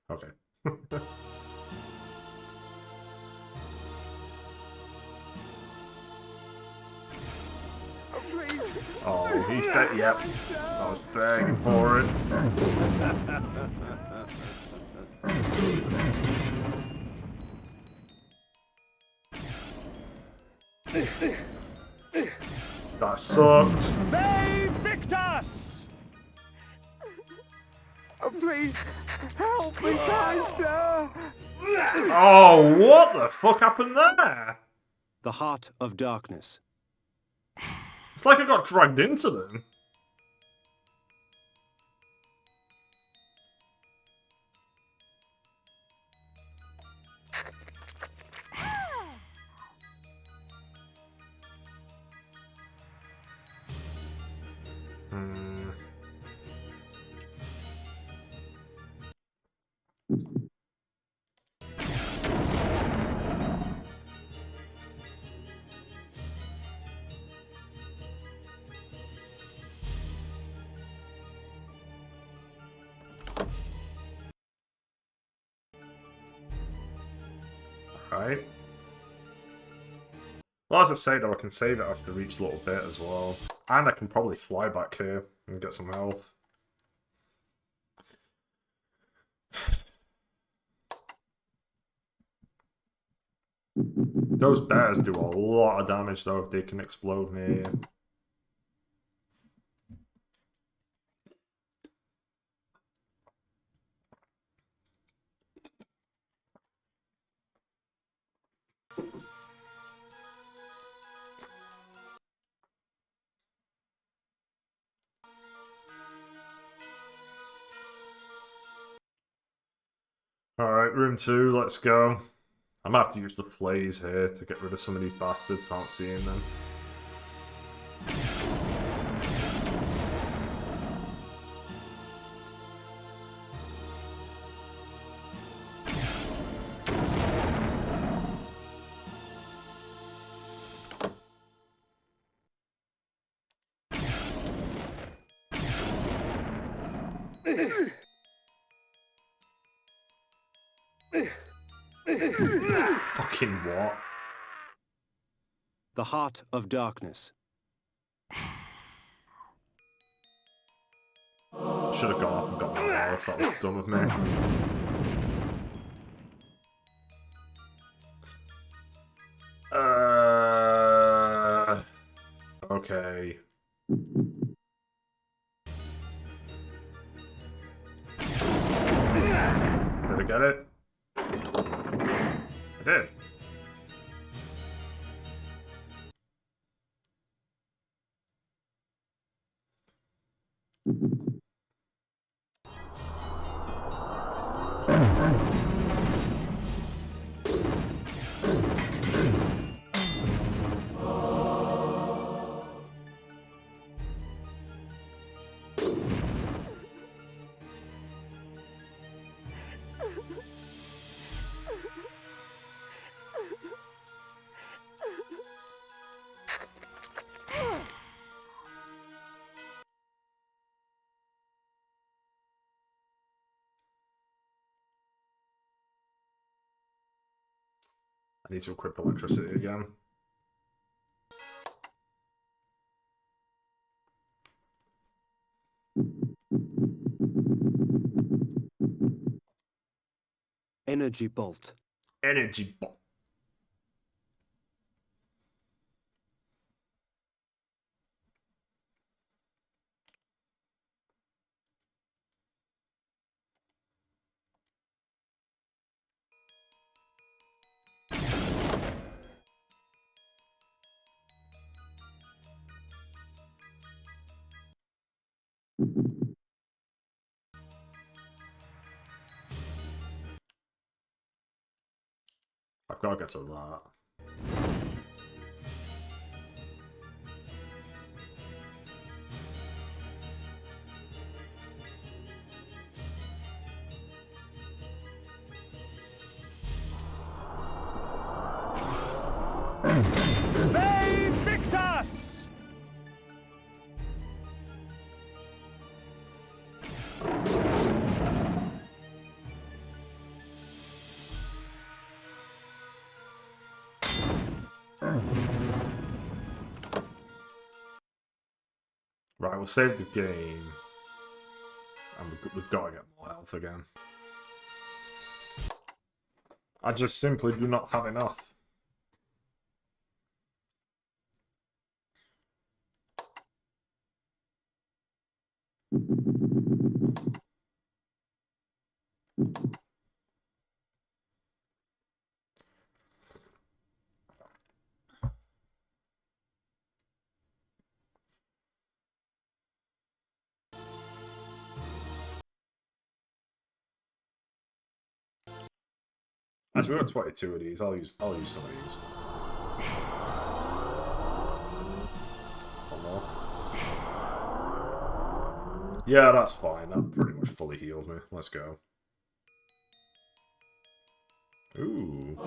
Okay. Oh, he's yep. I was begging for it. That sucked. They Victus! Oh, please, help me, kind sir! Oh, what the fuck happened there? The Heart of Darkness. It's like I got dragged into them. Right. Well, as I say though, I can save it after each little bit as well. And I can probably fly back here and get some health. Those bears do a lot of damage though if they can explode near you. Alright, room 2, let's go. I'm gonna have to use the flays here to get rid of some of these bastards, can't see them. Fucking what? The Heart of Darkness. Should have gone off and got my health, that was dumb of me. Okay. Did I get it? I did. I need to equip electricity again. Energy bolt. Energy bolt. I've got to get to that. They Victus! Right, we'll save the game. And we've got to get more health again. I just simply do not have enough. Actually, we've got 22 of these. I'll use some of these. One more. Yeah, that's fine. That pretty much fully healed me. Let's go. Ooh.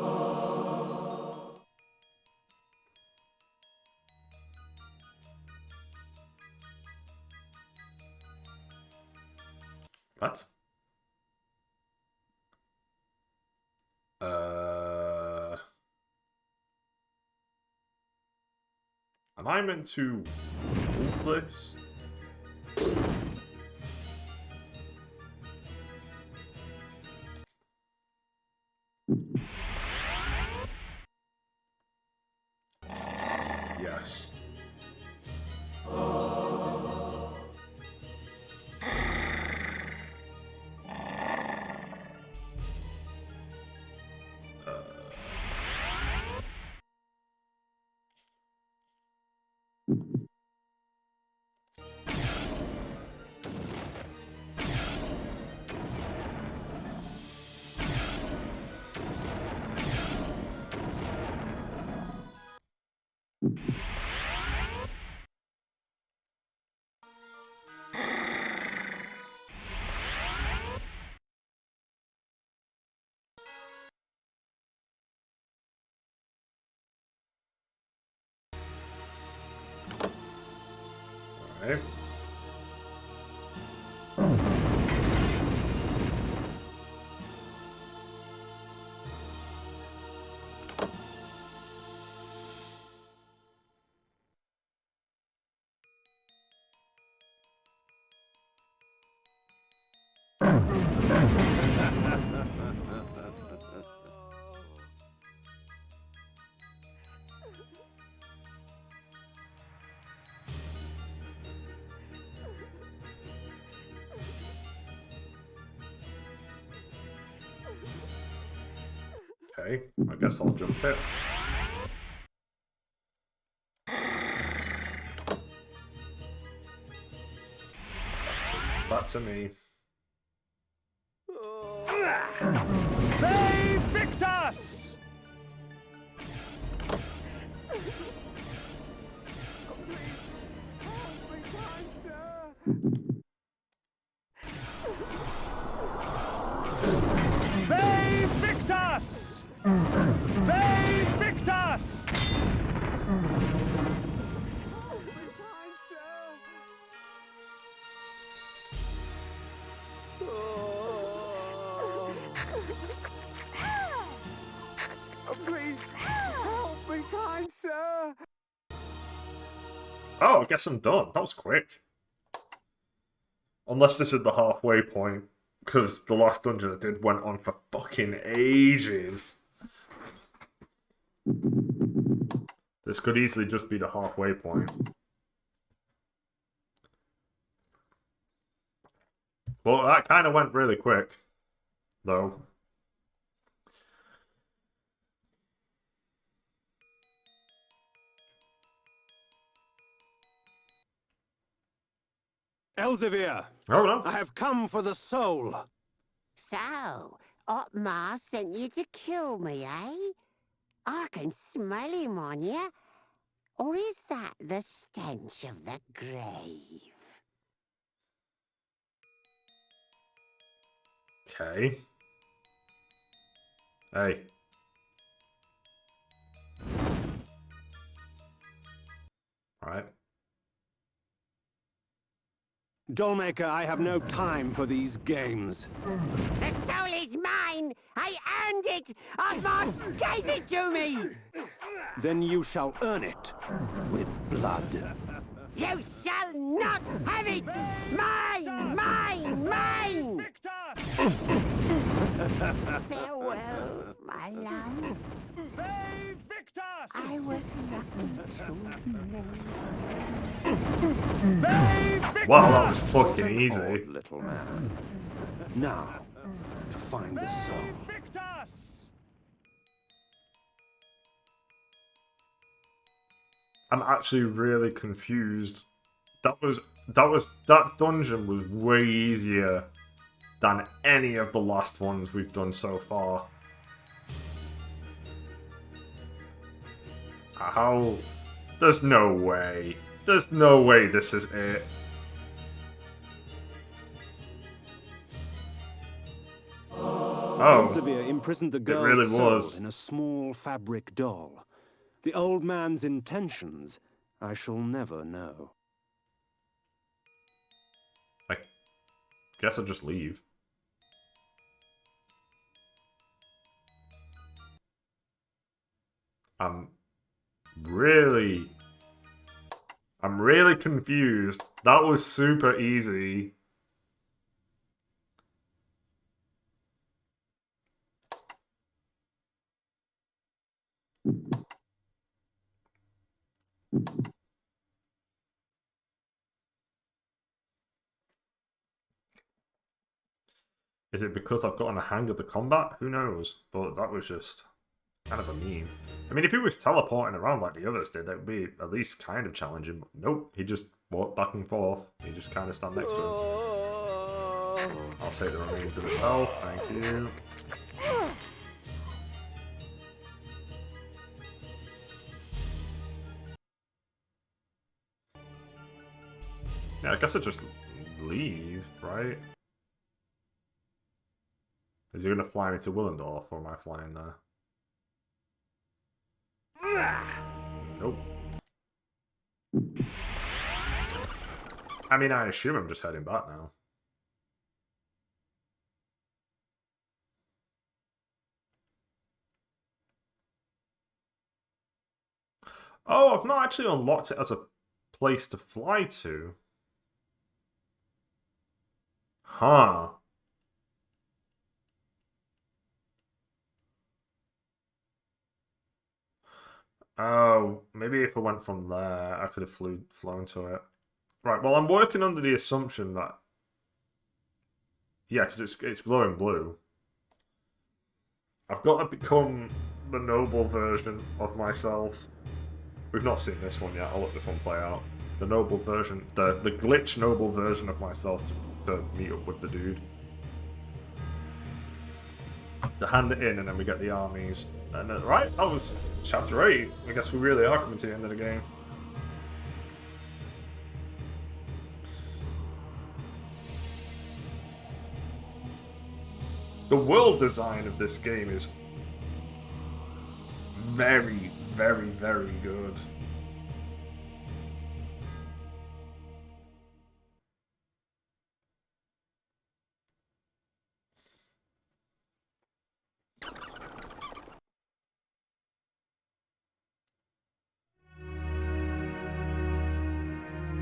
What? Am I meant to hold this? Yes. Alright. Okay, I guess I'll jump it. Back to me. They fix us! They fix us! They fix us! Please, help me, kind sir! Oh, I guess I'm done. That was quick. Unless this is the halfway point, because the last dungeon I did went on for fucking ages. This could easily just be the halfway point. Well, that kind of went really quick, though. Elzevir, Oh no. I have come for the soul. So, Otmar sent you to kill me, eh? I can smell him on you. Or is that the stench of the grave? Okay. Hey. Alright. Dollmaker, I have no time for these games. The soul is mine! I earned it! Otmar gave it to me! Then you shall earn it with blood. You shall not have it! Mine! Mine! Mine! Farewell, my love. I was lucky to meet. Wow, that was fucking Odd easy. little man. Now, to find the soul. I'm actually really confused. That dungeon was way easier than any of the last ones we've done so far. How? There's no way. There's no way this is it. Oh, Elzevir imprisoned the girl's really soul was. in a small fabric doll. The old man's intentions I shall never know. I guess I'll just leave. I'm really confused. That was super easy. Is it because I've gotten a hang of the combat? Who knows? But that was just kind of a meme. I mean, if he was teleporting around like the others did, that would be at least kind of challenging. But nope, he just walked back and forth. He just kind of stand next to him. I'll take the remains of this health. Thank you. Yeah, I guess I just leave, right? Is he going to fly me to Willendorf, or am I flying there? Nope. I mean, I assume I'm just heading back now. Oh, I've not actually unlocked it as a place to fly to. Huh. Oh, maybe if I went from there, I could have flown to it. Right, well, I'm working under the assumption that... Yeah, because it's glowing blue. I've got to become the noble version of myself. We've not seen this one yet. I'll let this one play out. The noble version, the glitch noble version of myself to meet up with the dude. To hand it in, and then we get the armies. And right, that was chapter 8. I guess we really are coming to the end of the game. The world design of this game is very, very, very good.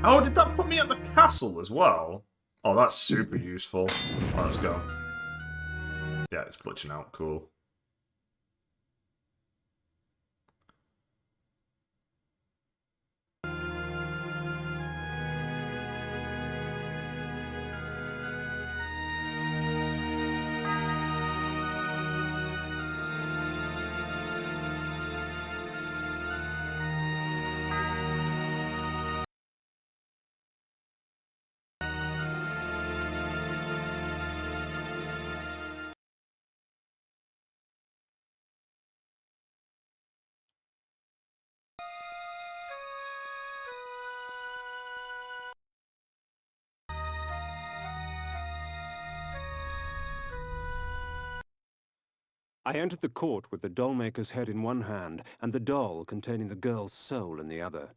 Oh, did that put me at the castle as well? Oh, that's super useful. Oh, let's go. Yeah, it's glitching out. Cool. I entered the court with the dollmaker's head in one hand and the doll containing the girl's soul in the other.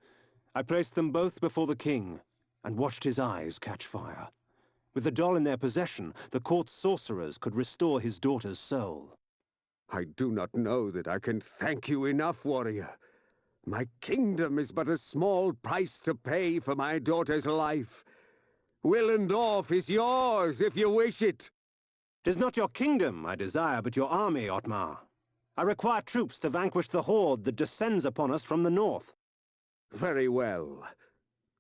I placed them both before the king and watched his eyes catch fire. With the doll in their possession, the court's sorcerers could restore his daughter's soul. I do not know that I can thank you enough, warrior. My kingdom is but a small price to pay for my daughter's life. Willendorf is yours if you wish it. 'Tis not your kingdom I desire, but your army, Otmar. I require troops to vanquish the horde that descends upon us from the north. Very well.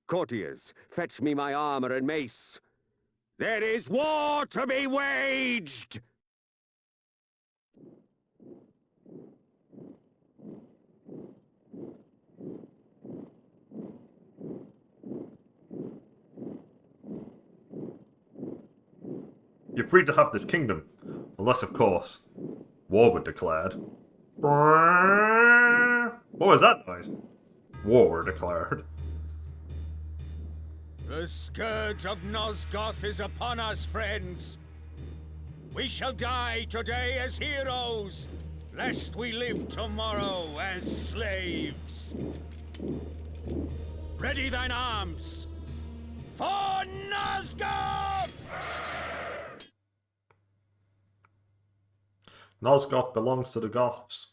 Courtiers, fetch me my armor and mace. There is war to be waged! You're free to have this kingdom, unless, of course, war were declared. What was that noise? War were declared. The scourge of Nosgoth is upon us, friends. We shall die today as heroes, lest we live tomorrow as slaves. Ready thine arms for Nosgoth! Nosgoth belongs to the Goths.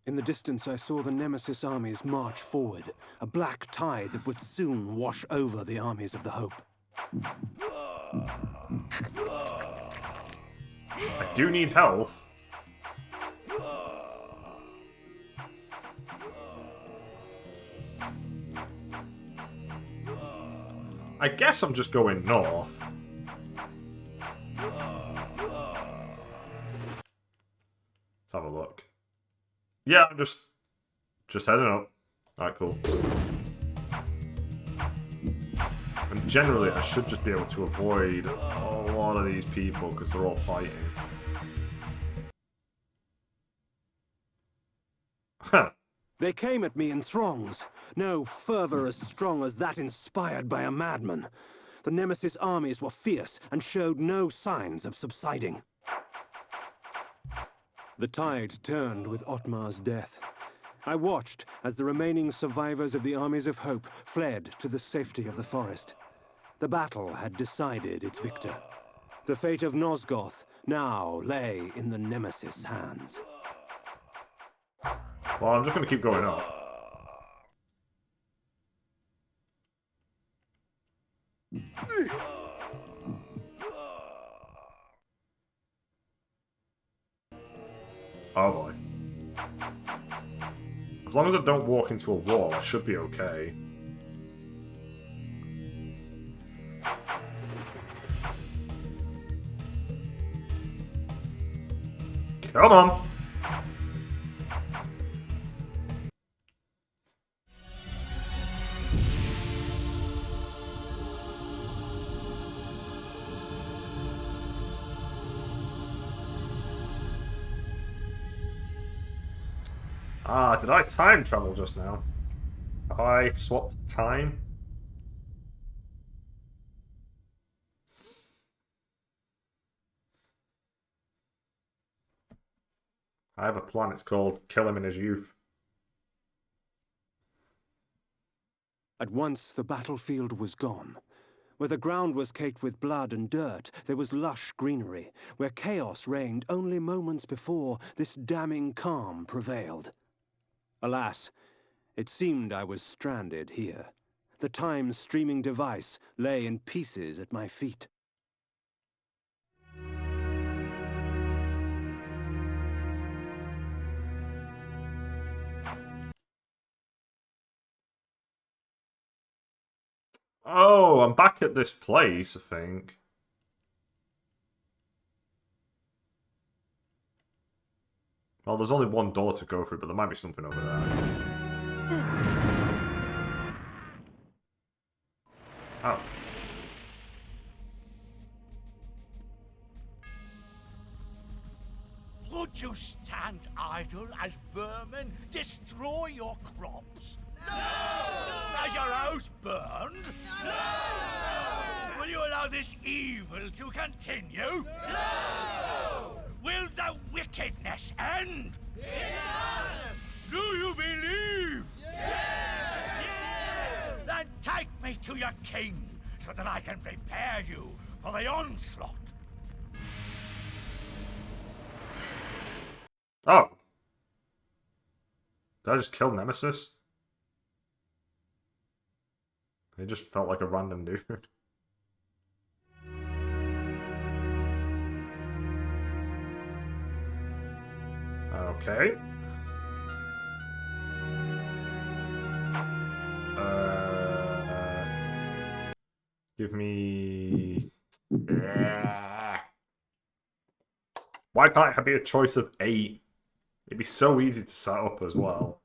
In the distance I saw the Nemesis armies march forward, a black tide that would soon wash over the armies of the Hope. I do need health. I guess I'm just going north. Let's have a look. Yeah, I'm just heading up. Alright, cool. And generally, I should just be able to avoid a lot of these people because they're all fighting. Huh. They came at me in throngs. No fervor as strong as that inspired by a madman. The Nemesis armies were fierce and showed no signs of subsiding. The tide turned with Otmar's death. I watched as the remaining survivors of the armies of Hope fled to the safety of the forest. The battle had decided its victor. The fate of Nosgoth now lay in the Nemesis' hands. Well, I'm just going to keep going up. Oh boy. As long as I don't walk into a wall, I should be okay. Come on! Ah, did I time travel just now? Have I swapped time? I have a plan, it's called Kill Him in His Youth. At once the battlefield was gone. Where the ground was caked with blood and dirt, there was lush greenery. Where chaos reigned only moments before, this damning calm prevailed. Alas, it seemed I was stranded here. The time-streaming device lay in pieces at my feet. Oh, I'm back at this place, I think. Well, there's only one door to go through, but there might be something over there. Oh. Would you stand idle as vermin destroy your crops? No! As your house burned? No! Will you allow this evil to continue? No! Will the wickedness end? Yes! Do you believe? Yes! Yes! Then take me to your king, so that I can prepare you for the onslaught. Oh. Did I just kill Nemesis? He just felt like a random dude. Okay. Give me... Why can't it be a choice of 8? It'd be so easy to set up as well.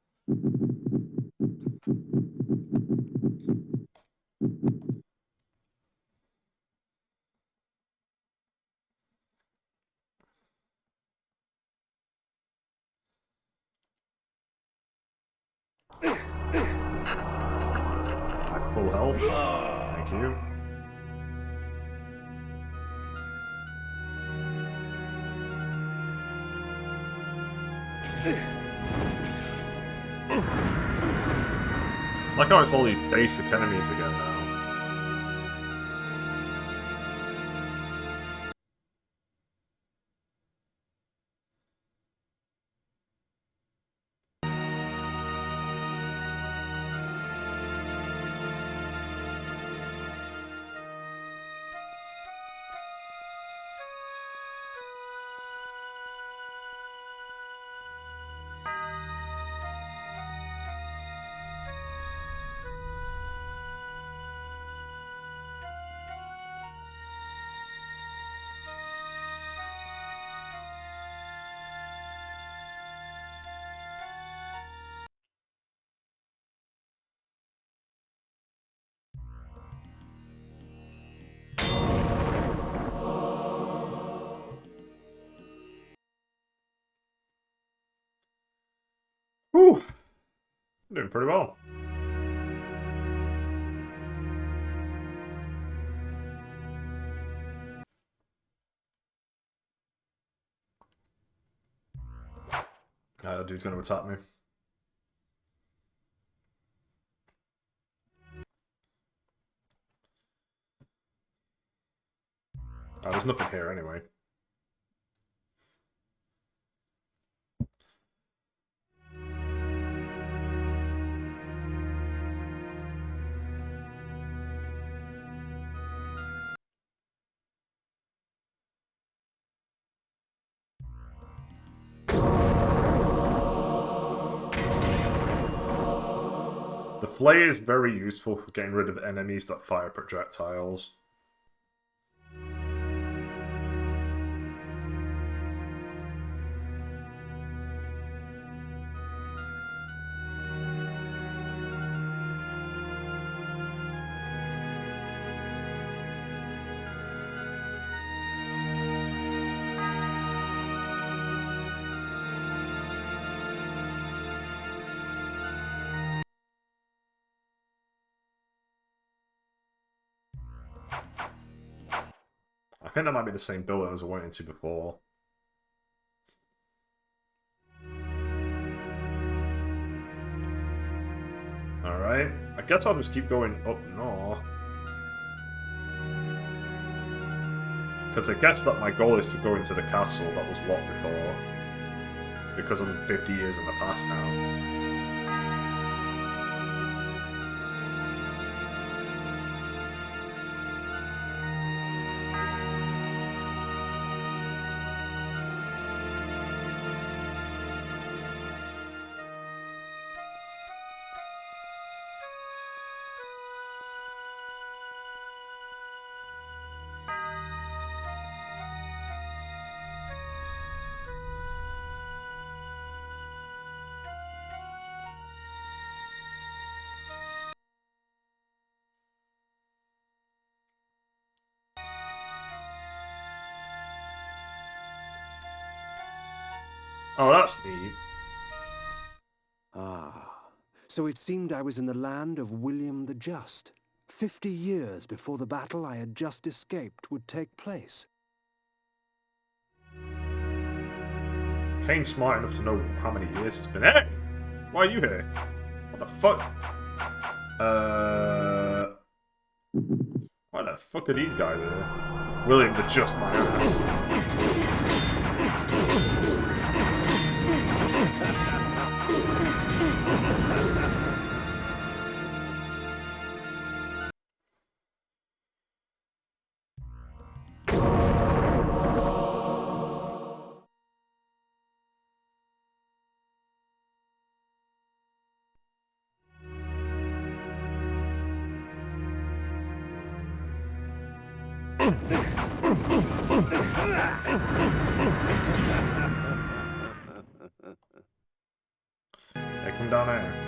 Full health. Thank you. Like how it's all these basic enemies again now. Whew. I'm doing pretty well. That dude's going to attack me. Oh, there's nothing here anyway. The flare is very useful for getting rid of enemies that fire projectiles. think that might be the same building as I went into before. Alright, I guess I'll just keep going up north. Because I guess that my goal is to go into the castle that was locked before. Because I'm 50 years in the past now. Oh, that's neat. Ah, so it seemed I was in the land of William the Just. 50 years before the battle I had just escaped would take place. Kain's smart enough to know how many years it's been. Hey! Why are you here? What the fuck? Why the fuck are these guys here? William the Just, my ass. Hey, come down here.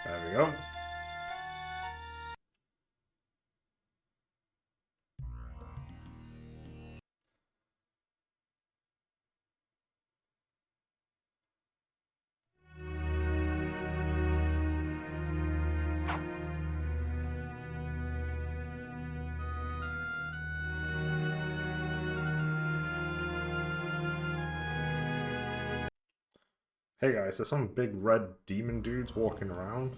There we go. Hey guys, there's some big red demon dudes walking around.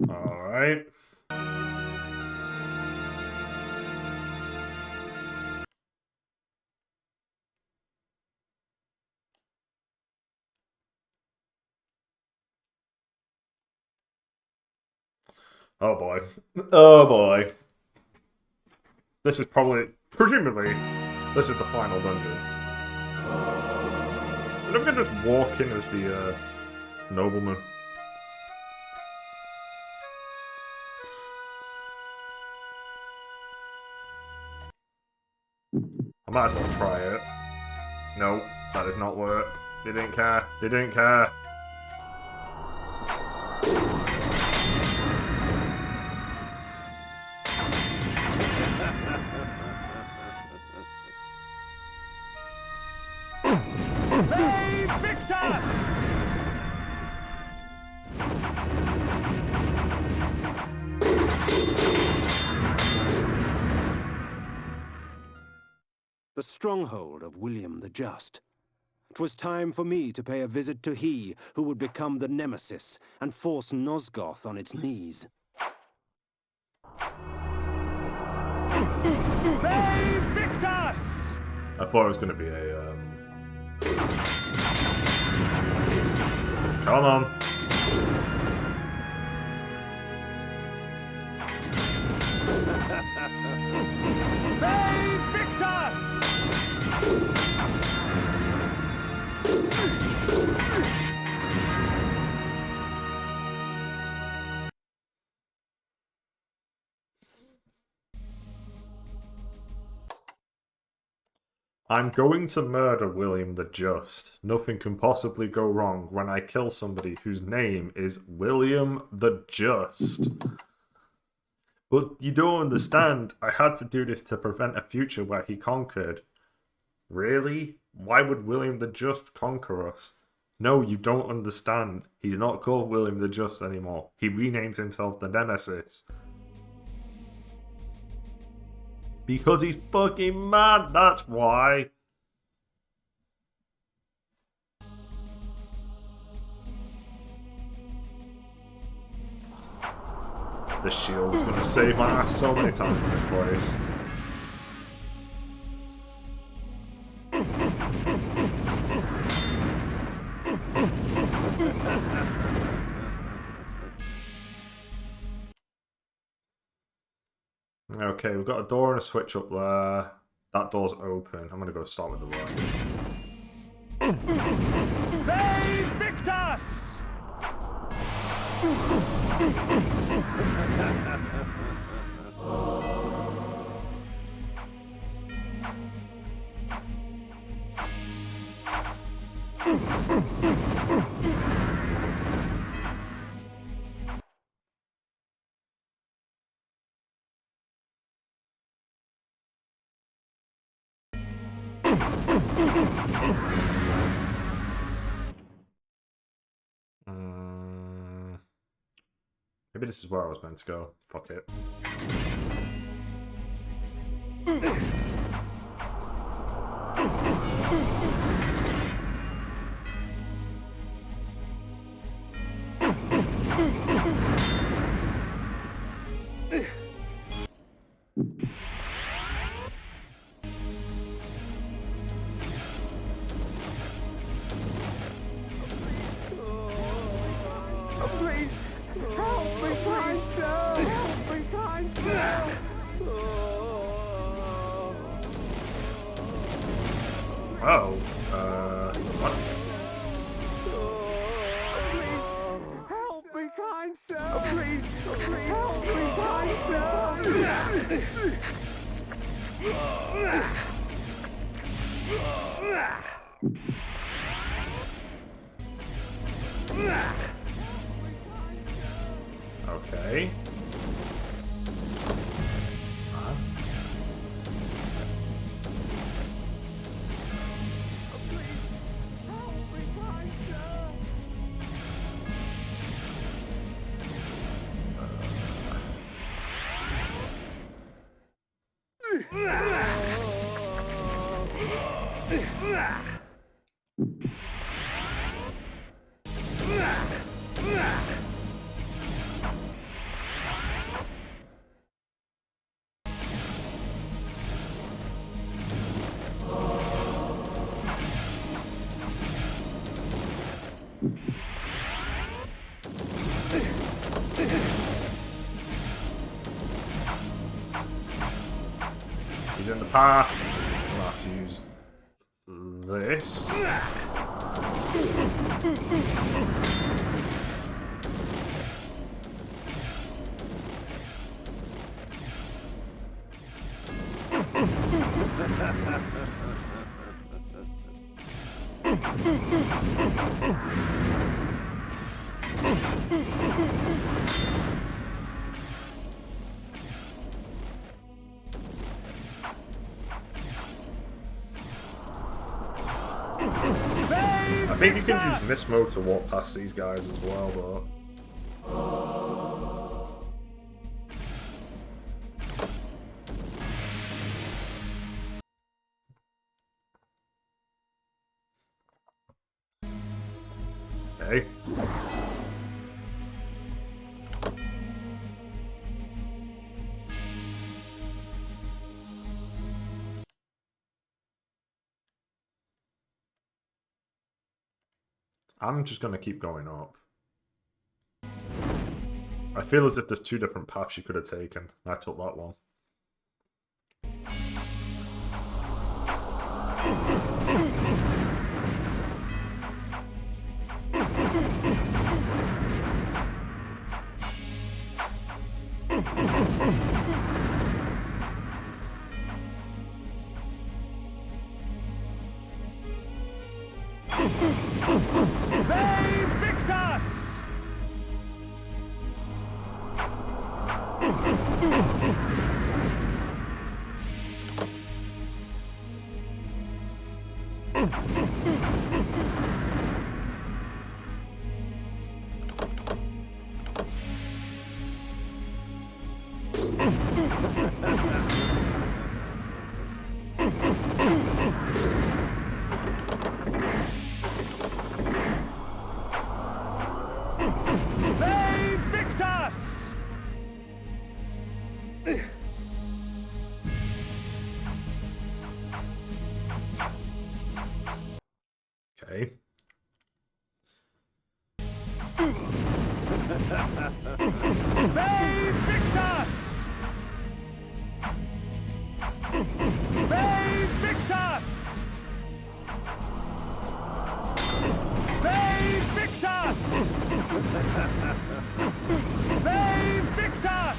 Alright. Oh boy. Oh boy. This is probably, presumably, this is the final dungeon. I'm never gonna just walk in as the nobleman. I might as well try it. No, that did not work. They didn't care. They didn't care. The stronghold of William the Just. 'Twas time for me to pay a visit to he who would become the nemesis and force Nosgoth on its knees. I thought it was going to be a, Come on. I'm going to murder William the Just. Nothing can possibly go wrong when I kill somebody whose name is William the Just. But you don't understand. I had to do this to prevent a future where he conquered. Really? Why would William the Just conquer us? No, you don't understand. He's not called William the Just anymore. He renames himself the Nemesis. Because he's fucking mad, that's why. The shield is gonna save my ass so many times in this place. Okay, we've got a door and a switch up there. That door's open. I'm gonna go start with the right. They Victor! Maybe this is where I was meant to go. Fuck it. Oh, what? Help me, kind sir! Please, help me, kind Okay. He's in the path. I'll have to use this. I think you can use Miss Mode to walk past these guys as well, but... Okay. I'm just going to keep going up. I feel as if there's two different paths you could have taken. I took that one. They fix us! They fix us! Okay. They fix us! They fix us! They fix us! They fix us!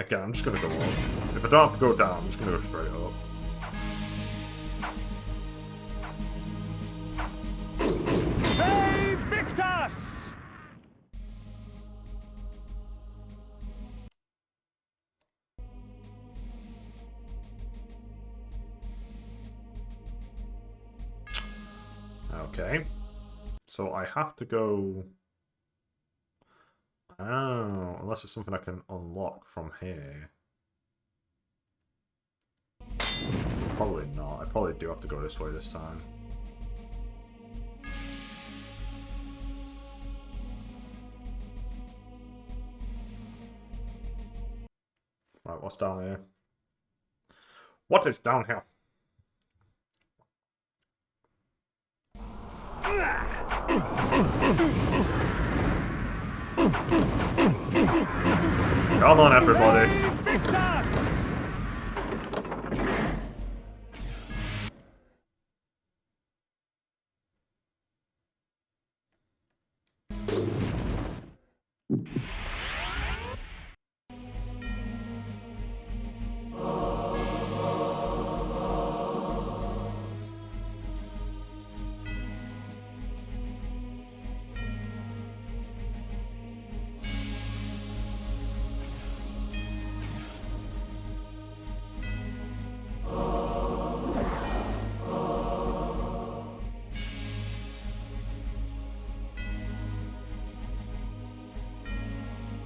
Okay, I'm just gonna go up. If I don't have to go down, I'm just gonna go straight up. They fixed us! Okay. So I have to go... Oh, unless it's something I can unlock from here. Probably not. I probably do have to go this way this time. Right, what's down here? What is down here? Come on, everybody.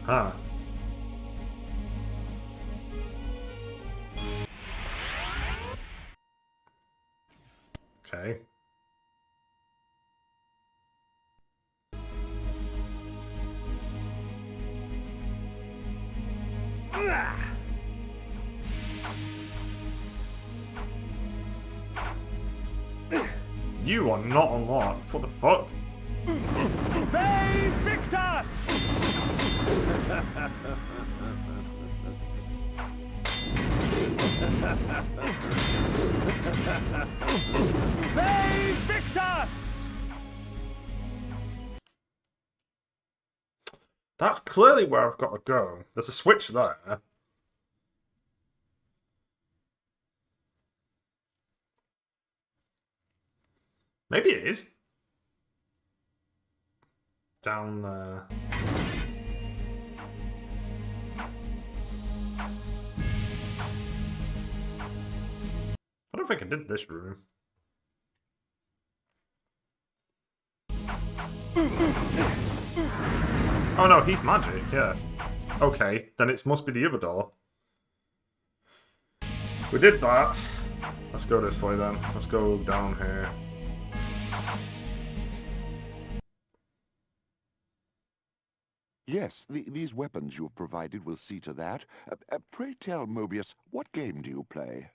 Huh. Okay. You are not unlocked. What the fuck? They fixed us! They fixed us! That's clearly where I've got to go. There's a switch there. Maybe it is down there. I don't think I did this room. Oh no, he's magic, yeah. Okay, then it must be the other door. We did that. Let's go this way then. Let's go down here. Yes, these weapons you have provided will see to that. Pray tell, Mobius, what game do you play?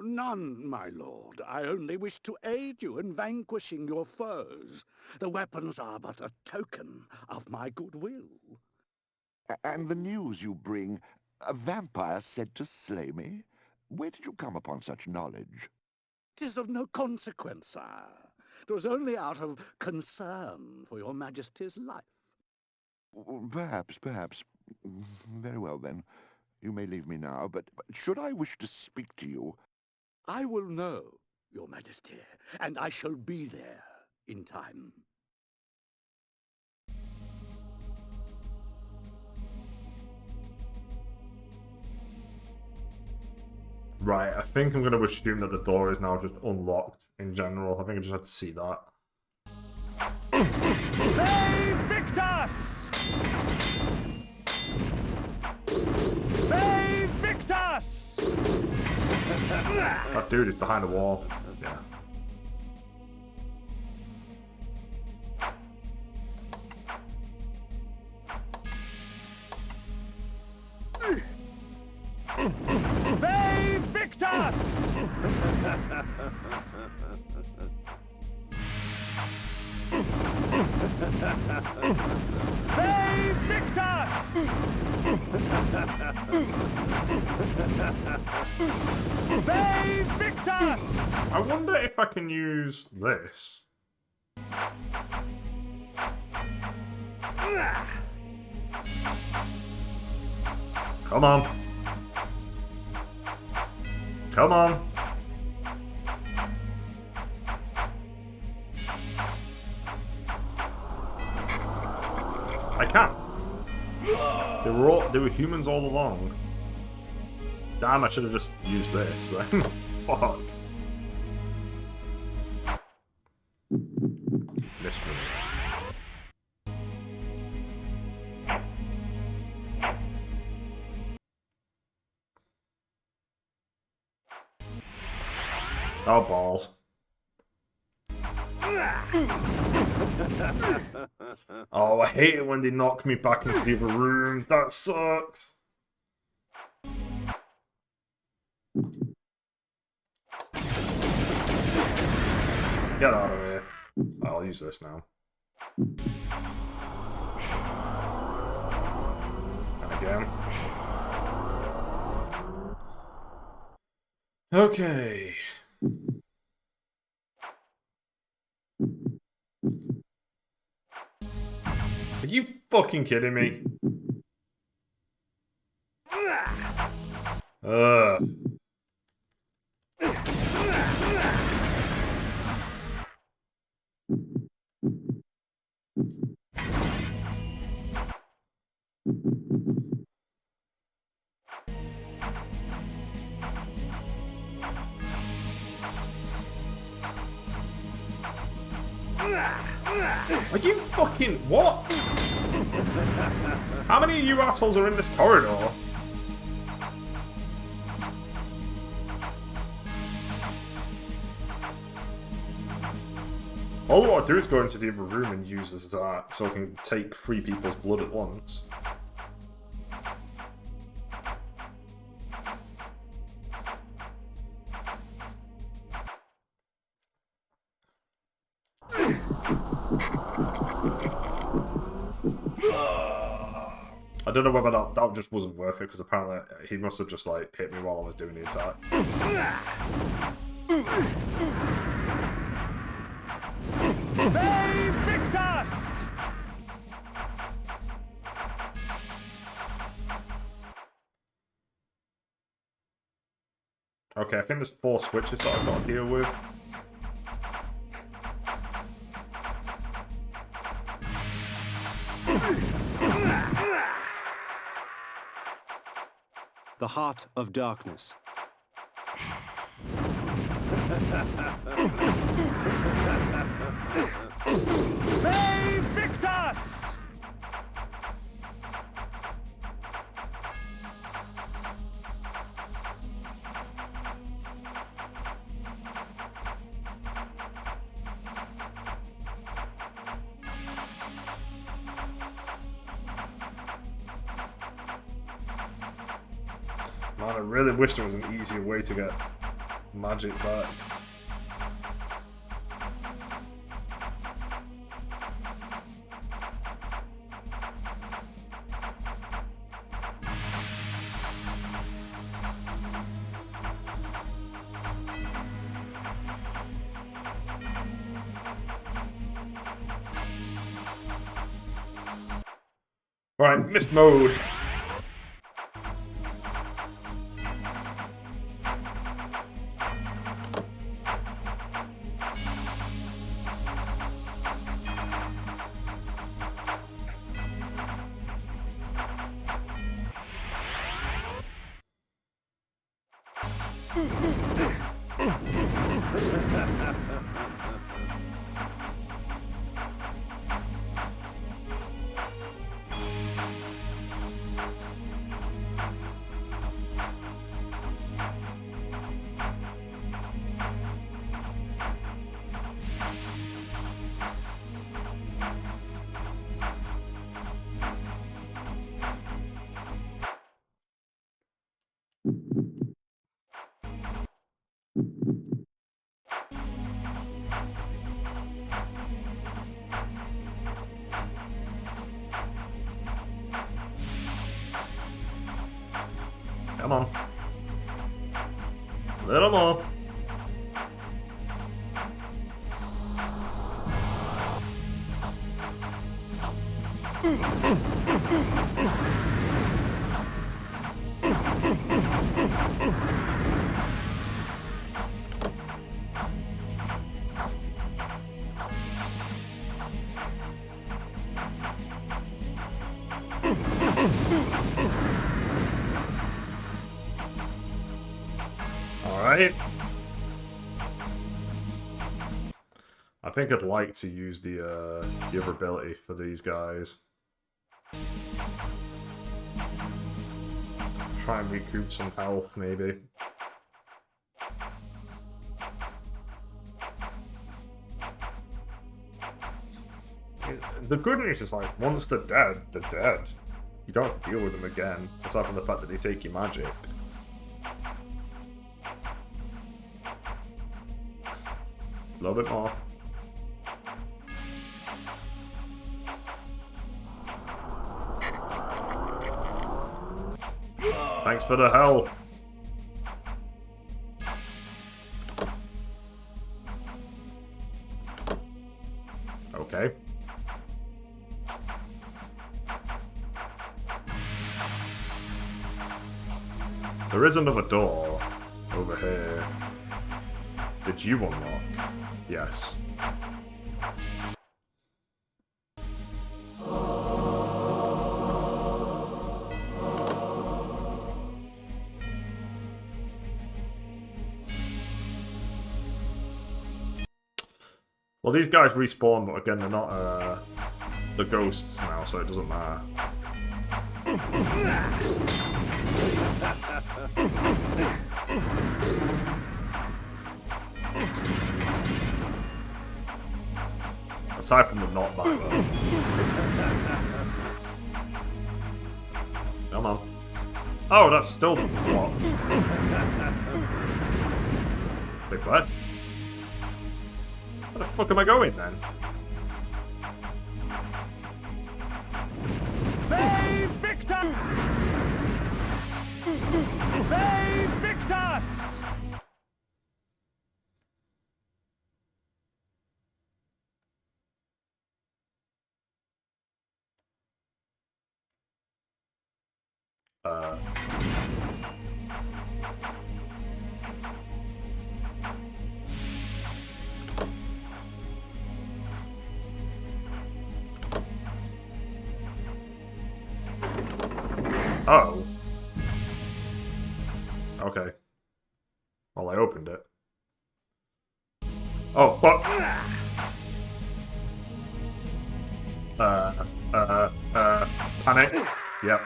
None, my lord. I only wish to aid you in vanquishing your foes. The weapons are but a token of my goodwill. And the news you bring, a vampire sent to slay me? Where did you come upon such knowledge? 'Tis of no consequence, sire. It was only out of concern for your majesty's life. Perhaps. Very well, then. You may leave me now, but should I wish to speak to you... I will know, your majesty, and I shall be there in time. Right, I think I'm going to assume that the door is now just unlocked in general. I think I just have to see that. They Victus! They Victus! That dude is behind the wall. Yeah. They Victus! They Victus! They Victus! I wonder if I can use this. Come on. Come on. I can't. They were humans all along. Damn, I should have just used this then. Fuck. Missed me. Oh, balls. Oh, I hate it when they knock me back into the other room. That sucks. Get out of here. I'll use this now. And again. Okay. Are you fucking kidding me? Are you fucking what? How many of you assholes are in this corridor? All I want to do is go into the other room and use that so I can take 3 people's blood at once. I don't know whether that just wasn't worth it, because apparently he must have just like hit me while I was doing the attack. They Victus! Okay, I think there's 4 switches that I've got to deal with. The Heart of Darkness. They Victus! Man, I really wish there was an easier way to get magic back. Right, mist mode. Come on. A little more. Alright. I think I'd like to use the other ability for these guys. Try and recoup some health, maybe. The good news is, like, once they're dead, they're dead. You don't have to deal with them again, aside from the fact that they take your magic. A little bit more. Thanks for the help. Okay. There is another door over here. Did you unlock? Yes. Well, these guys respawn, but again, they're not the ghosts now, so it doesn't matter. Aside from the knockback, though. Come on. Oh, that's still blocked. Wait, what? Where the fuck am I going, then? Save Victor! Save Victor! Oh. Okay. Well, I opened it. Oh, fuck. Panic. Yep.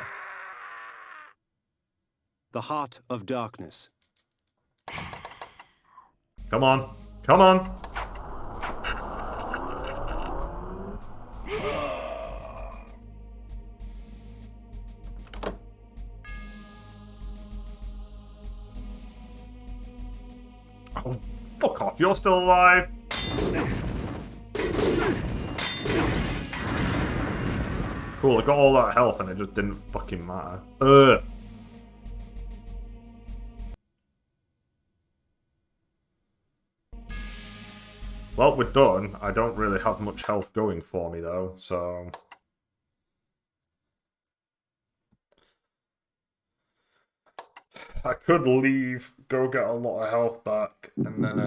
The Heart of Darkness. Come on. Come on. Oh, fuck off, you're still alive? Cool, I got all that health and it just didn't fucking matter. Ugh. Well, we're done. I don't really have much health going for me though, so... I could leave, go get a lot of health back, and then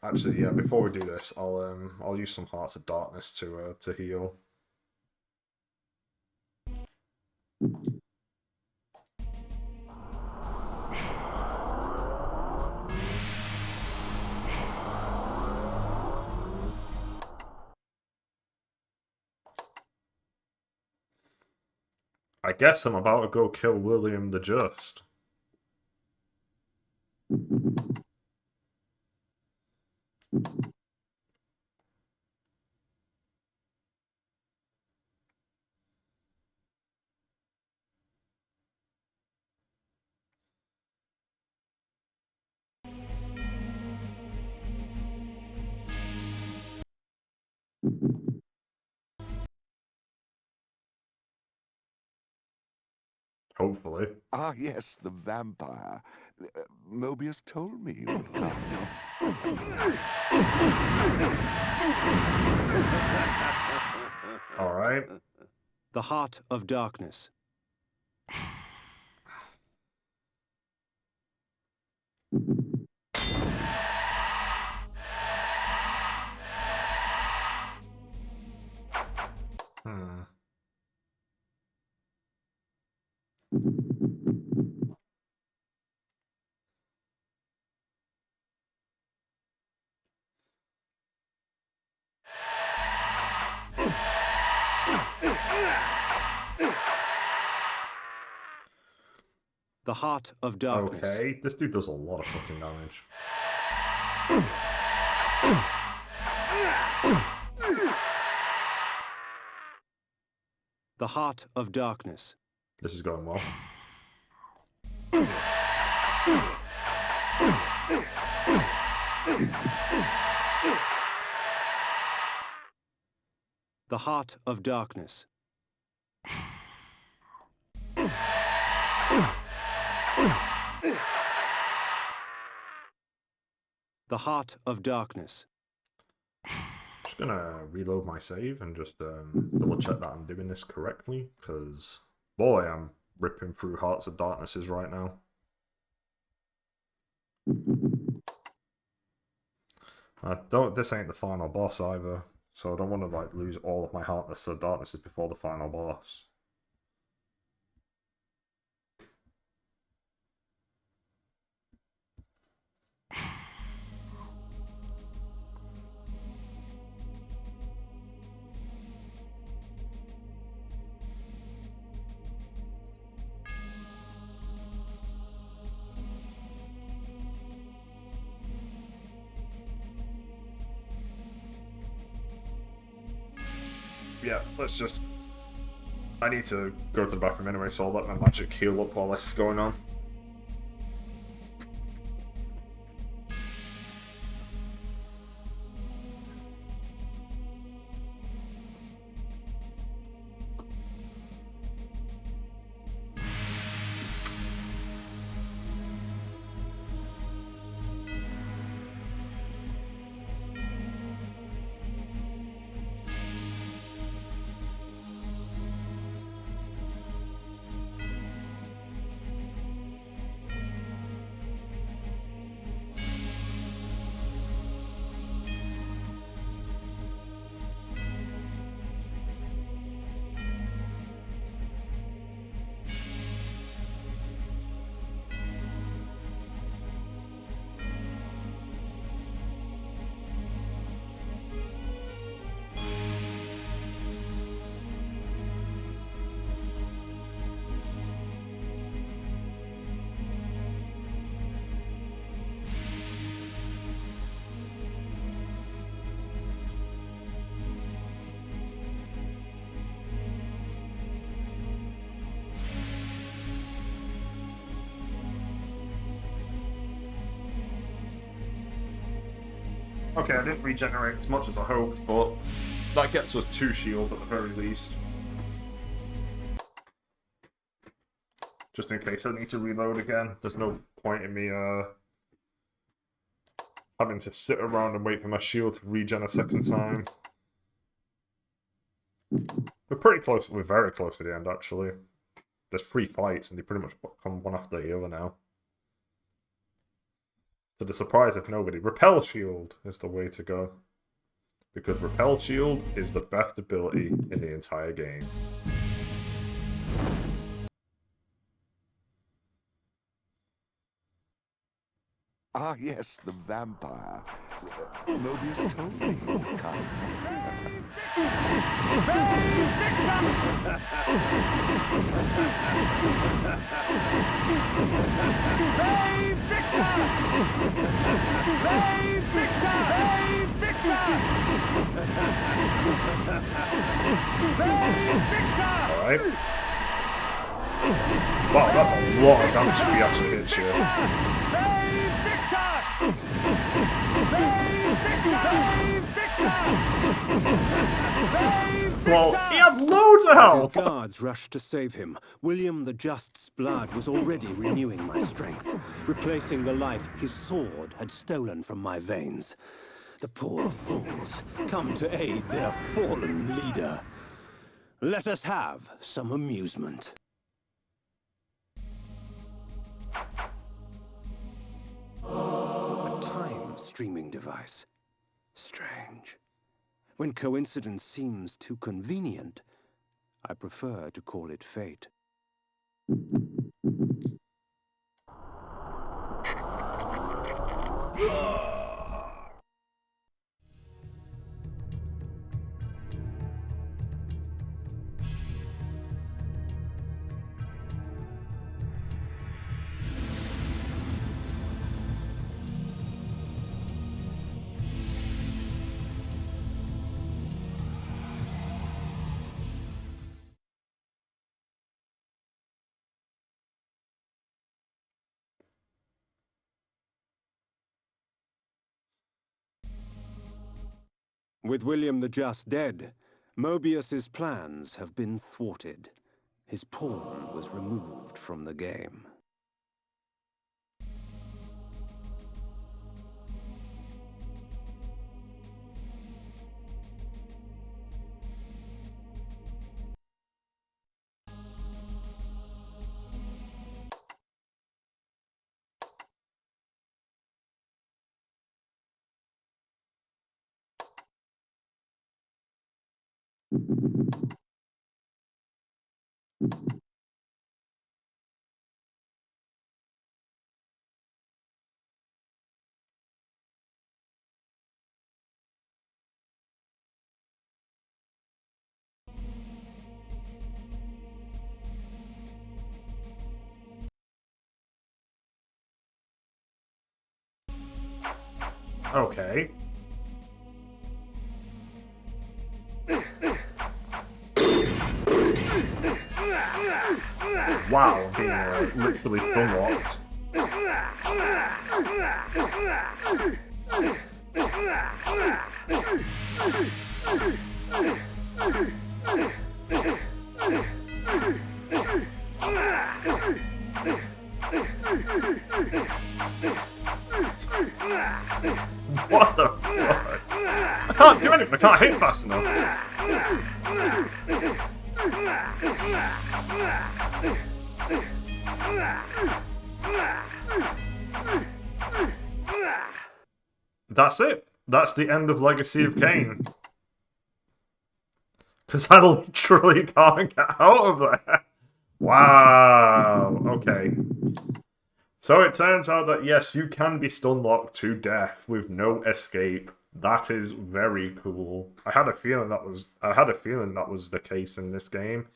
actually, yeah. Before we do this, I'll use some Hearts of Darkness to heal. I guess I'm about to go kill William the Just. Hopefully. Ah, yes, the vampire. Mobius told me you would come. Alright. The Heart of Darkness. The Heart of Darkness. Okay, this dude does a lot of fucking damage. The Heart of Darkness. This is going well. The Heart of Darkness. The Heart of Darkness. Just gonna reload my save and just double check that I'm doing this correctly, because boy, I'm ripping through Hearts of Darknesses right now. This ain't the final boss either, so I don't want to like lose all of my Hearts of Darknesses before the final boss. Yeah, let's just... I need to go to the bathroom anyway, so I'll let my magic heal up while this is going on. Okay, I didn't regenerate as much as I hoped, but that gets us 2 shields at the very least. Just in case I need to reload again. There's no point in me having to sit around and wait for my shield to regen a second time. We're pretty close. We're very close to the end, actually. There's 3 fights, and they pretty much come one after the other now. To the surprise of nobody, Repel Shield is the way to go. Because Repel Shield is the best ability in the entire game. Ah, yes, the vampire. Mobius told me he would come. Alright. Wow, that's a lot of damage if we actually hit you. Well, he had loads of health! His guards rushed to save him. William the Just's blood was already renewing my strength, replacing the life his sword had stolen from my veins. The poor fools come to aid their fallen leader. Let us have some amusement. A time streaming device. Strange. When coincidence seems too convenient, I prefer to call it fate. With William the Just dead, Mobius's plans have been thwarted. His pawn was removed from the game. Okay. Wow, I'm being literally unlocked. What the fuck? I can't do anything, I can't hit fast enough. That's it. That's the end of Legacy of Kain. Because I literally can't get out of there. Wow. Okay. So it turns out that yes, you can be stun-locked to death with no escape. That is very cool. I had a feeling that was the case in this game.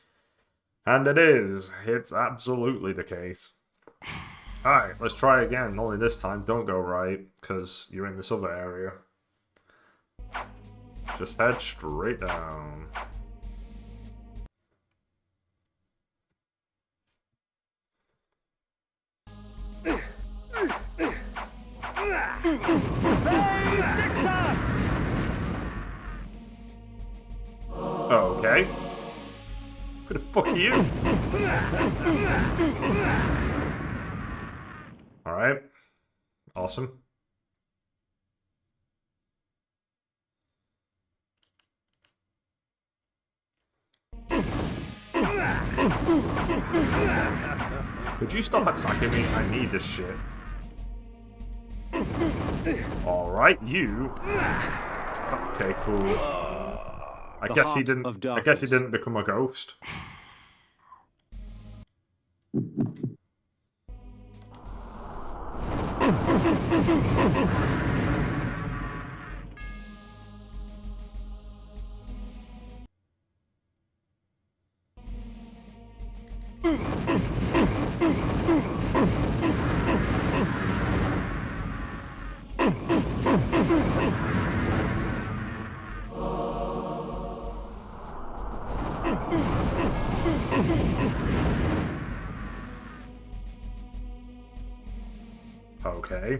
And it is. It's absolutely the case. Alright, let's try again. Only this time, don't go right, because you're in this other area. Just head straight down. Okay. Who the fuck are you? Alright. Awesome. Could you stop attacking me? I need this shit. Alright, you. Okay, cool. I guess he didn't become a ghost. Okay.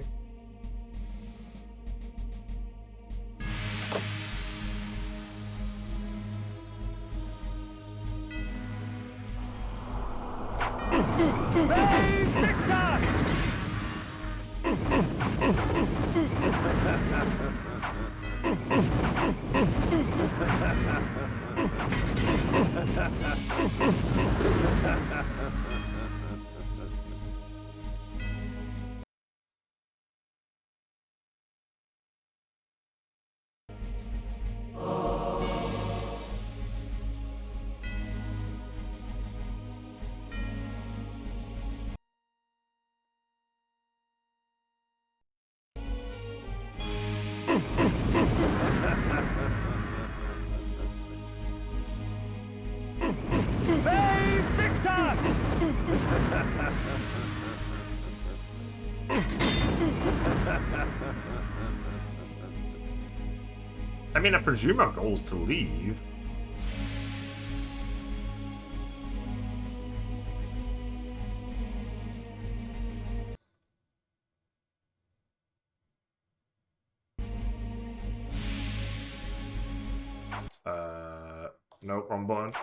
I mean, I presume our goal's to leave. Nope, wrong button.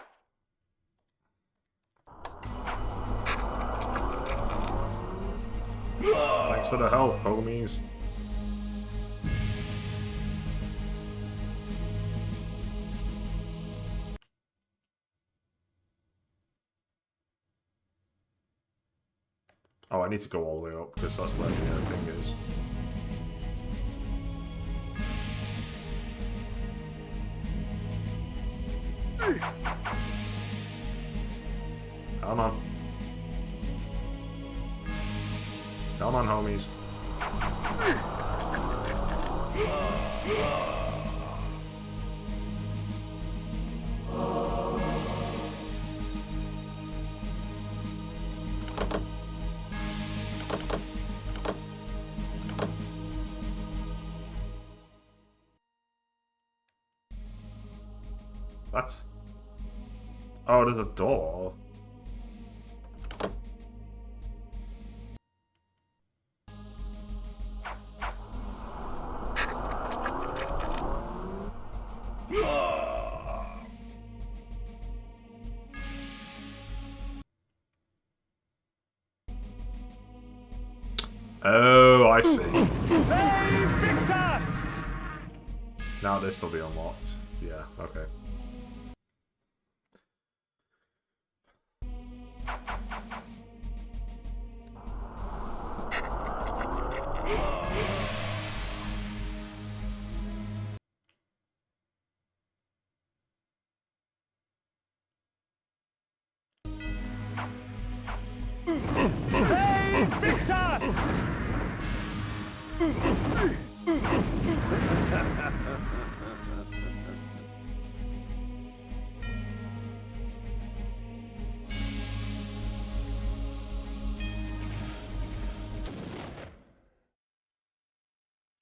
Thanks for the help, homies. Oh, I need to go all the way up because that's where the thing is. Come on. Come on, homies. What? Oh, there's a door. Oh, I see. Now this will be unlocked. Yeah, okay.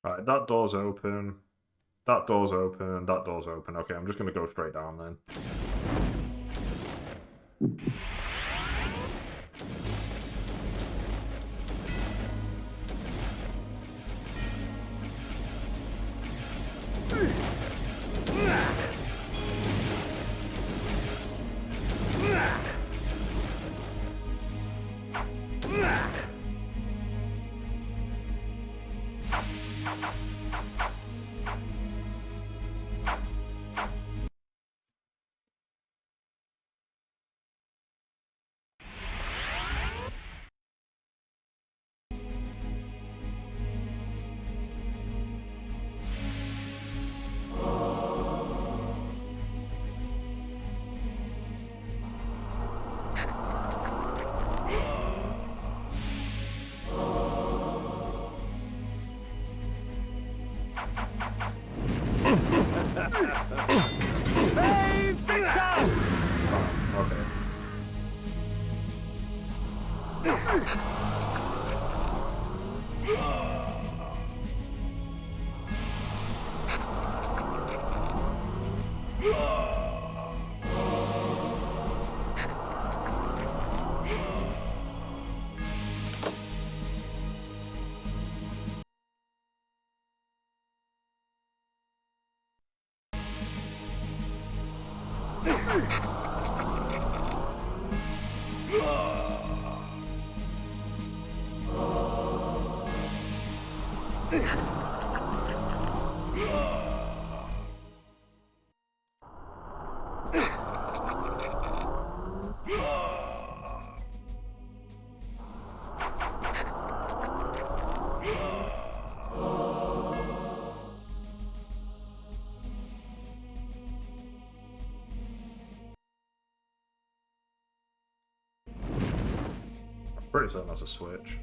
Alright, that door's open. That door's open. That door's open. Okay, I'm just gonna go straight down then. Pretty certain that's a switch.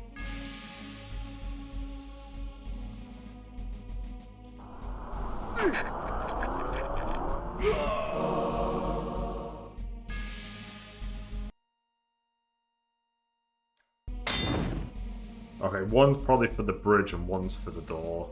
Okay, one's probably for the bridge and one's for the door.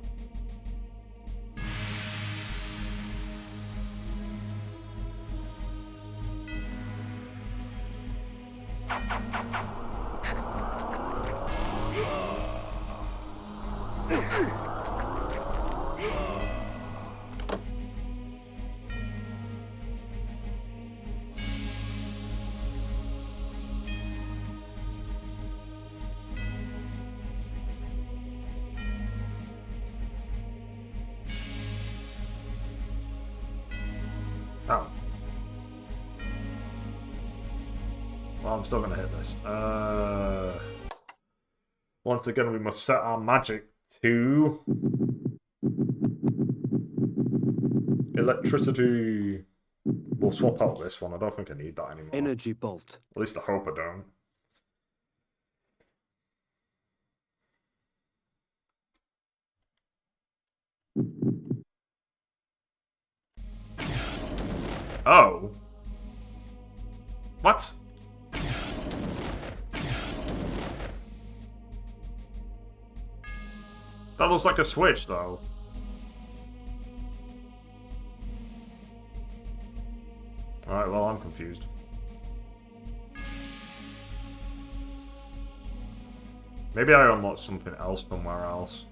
Oh. Well, I'm still gonna hit this. Once again, we must set our magic to electricity. We'll swap out this one. I don't think I need that anymore. Energy bolt. At least I hope I don't. Oh. What? That looks like a switch, though. Alright, well, I'm confused. Maybe I unlocked something else somewhere else.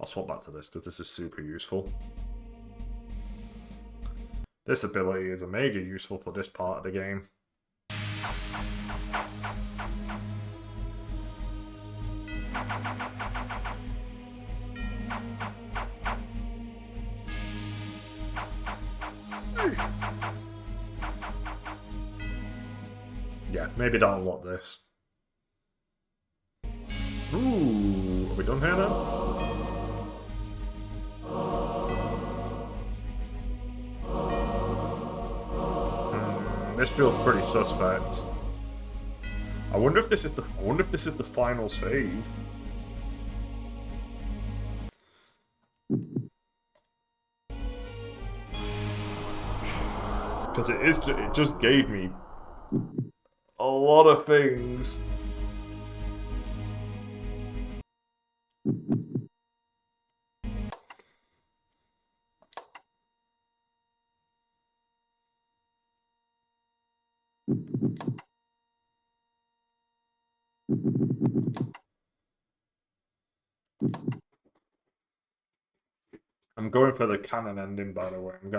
I'll swap back to this because this is super useful. This ability is mega useful for this part of the game. Yeah, maybe don't unlock this. Ooh, are we done here now? This feels pretty suspect. I wonder if this is the final save. Because it just gave me a lot of things. I'm going for the canon ending, by the way. I'm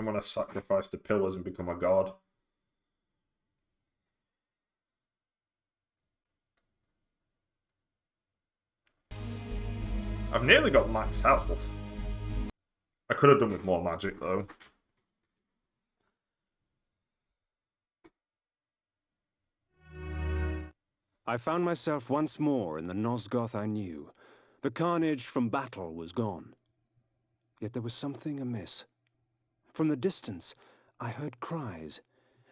gonna sacrifice the pillars and become a god. I've nearly got max health. I could have done with more magic though. I found myself once more in the Nosgoth I knew. The carnage from battle was gone. Yet there was something amiss. From the distance, I heard cries,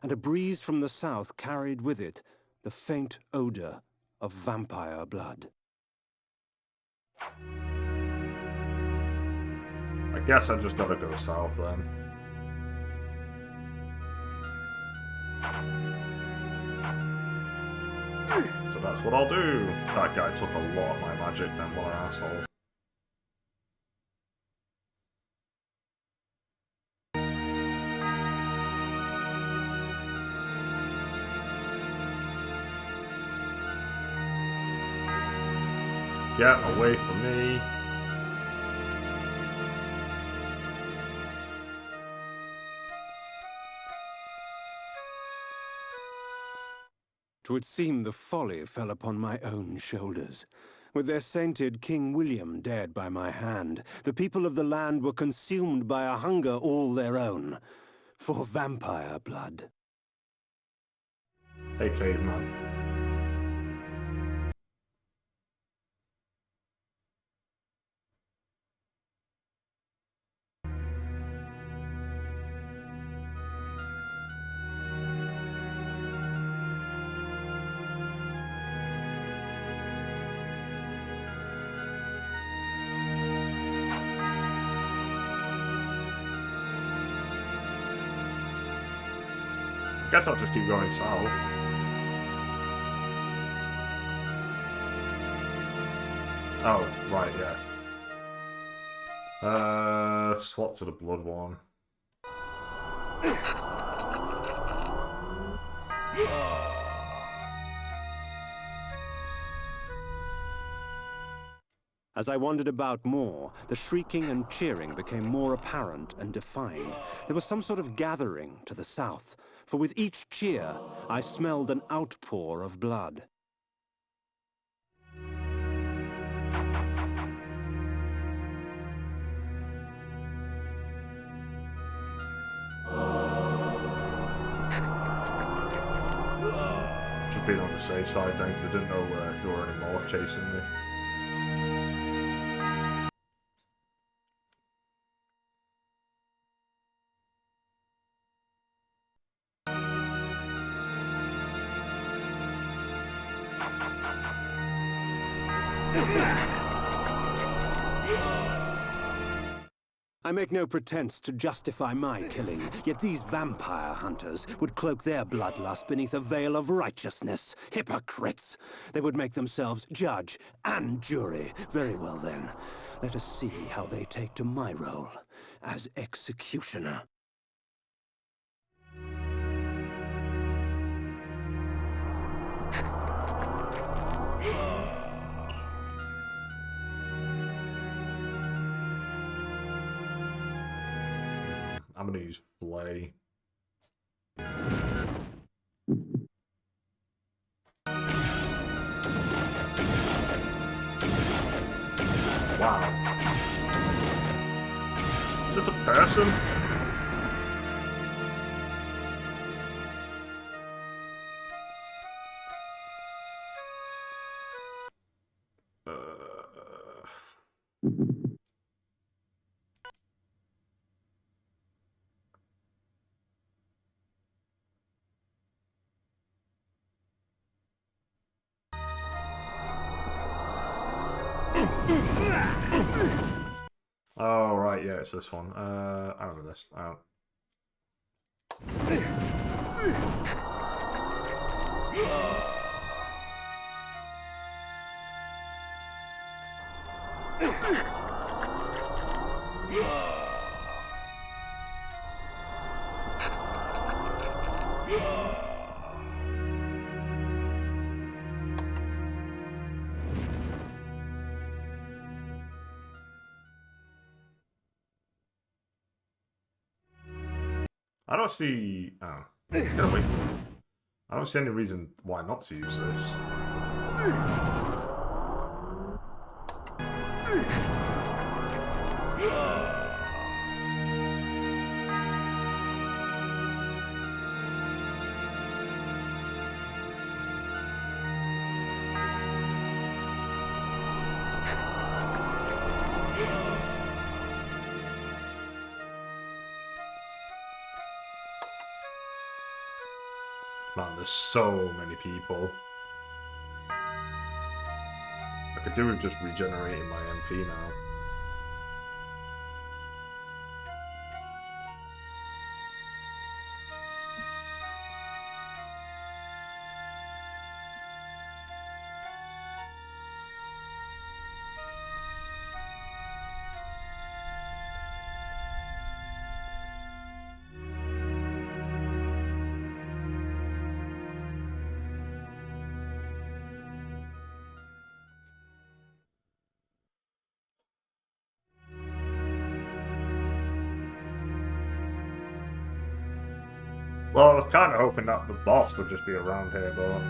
and a breeze from the south carried with it the faint odor of vampire blood. I guess I just gotta go south then. So that's what I'll do. That guy took a lot of my magic then, what an asshole. Get away from me. Twould seem the folly fell upon my own shoulders. With their sainted King William dead by my hand, the people of the land were consumed by a hunger all their own, for vampire blood. Hey, caveman. Guess I'll just keep going south. Oh, right, yeah. Swap to the blood one. As I wandered about more, the shrieking and cheering became more apparent and defined. There was some sort of gathering to the south, for with each cheer, I smelled an outpour of blood. Just being on the safe side then, because I didn't know if there were any more chasing me. I make no pretense to justify my killing, yet these vampire hunters would cloak their bloodlust beneath a veil of righteousness. Hypocrites! They would make themselves judge and jury. Very well then, let us see how they take to my role as executioner. I'm gonna use Flay. Wow. Is this a person? Oh, right, yeah, it's this one. I remember this. I don't see... Oh. Get away from me. I don't see any reason why not to use this. Man, there's so many people. I could do with just regenerating my MP now. Well, I was kind of hoping that the boss would just be around here, but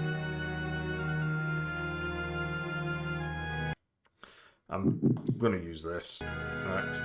I'm gonna use this next.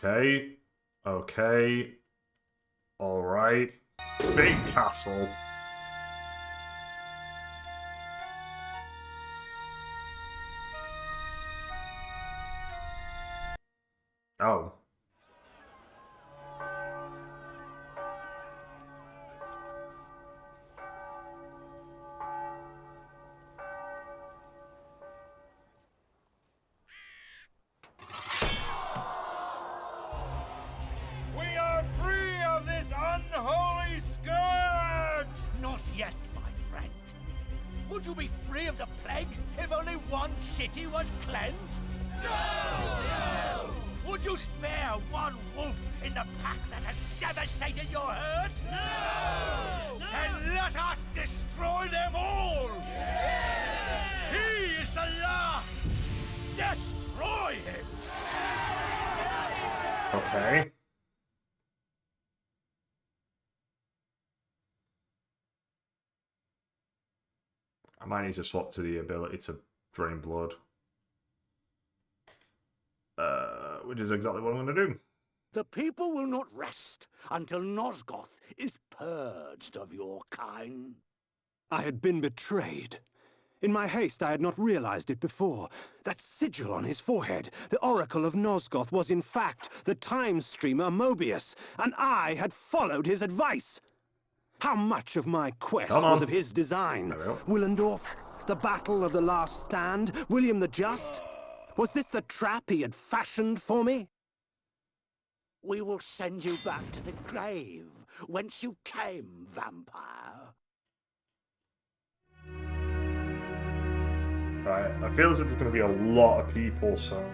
Okay. Okay. Alright. Big castle. Oh. We are free of this unholy scourge! Not yet, my friend. Would you be free of the plague if only one city was cleansed? No! Would you spare one wolf in the pack that has devastated your herd? No! Then let us destroy them all! Yeah! He is the last! Destroy him! Okay. I might need to swap to the ability to drain blood. Which is exactly what I'm going to do. The people will not rest until Nosgoth is purged of your kind. I had been betrayed. In my haste, I had not realized it before. That sigil on his forehead, the Oracle of Nosgoth, was in fact the time streamer Mobius, and I had followed his advice. How much of my quest was of his design? Willendorf, the Battle of the Last Stand, William the Just? Was this the trap he had fashioned for me? We will send you back to the grave, whence you came, vampire. Right, I feel as if there's going to be a lot of people, so...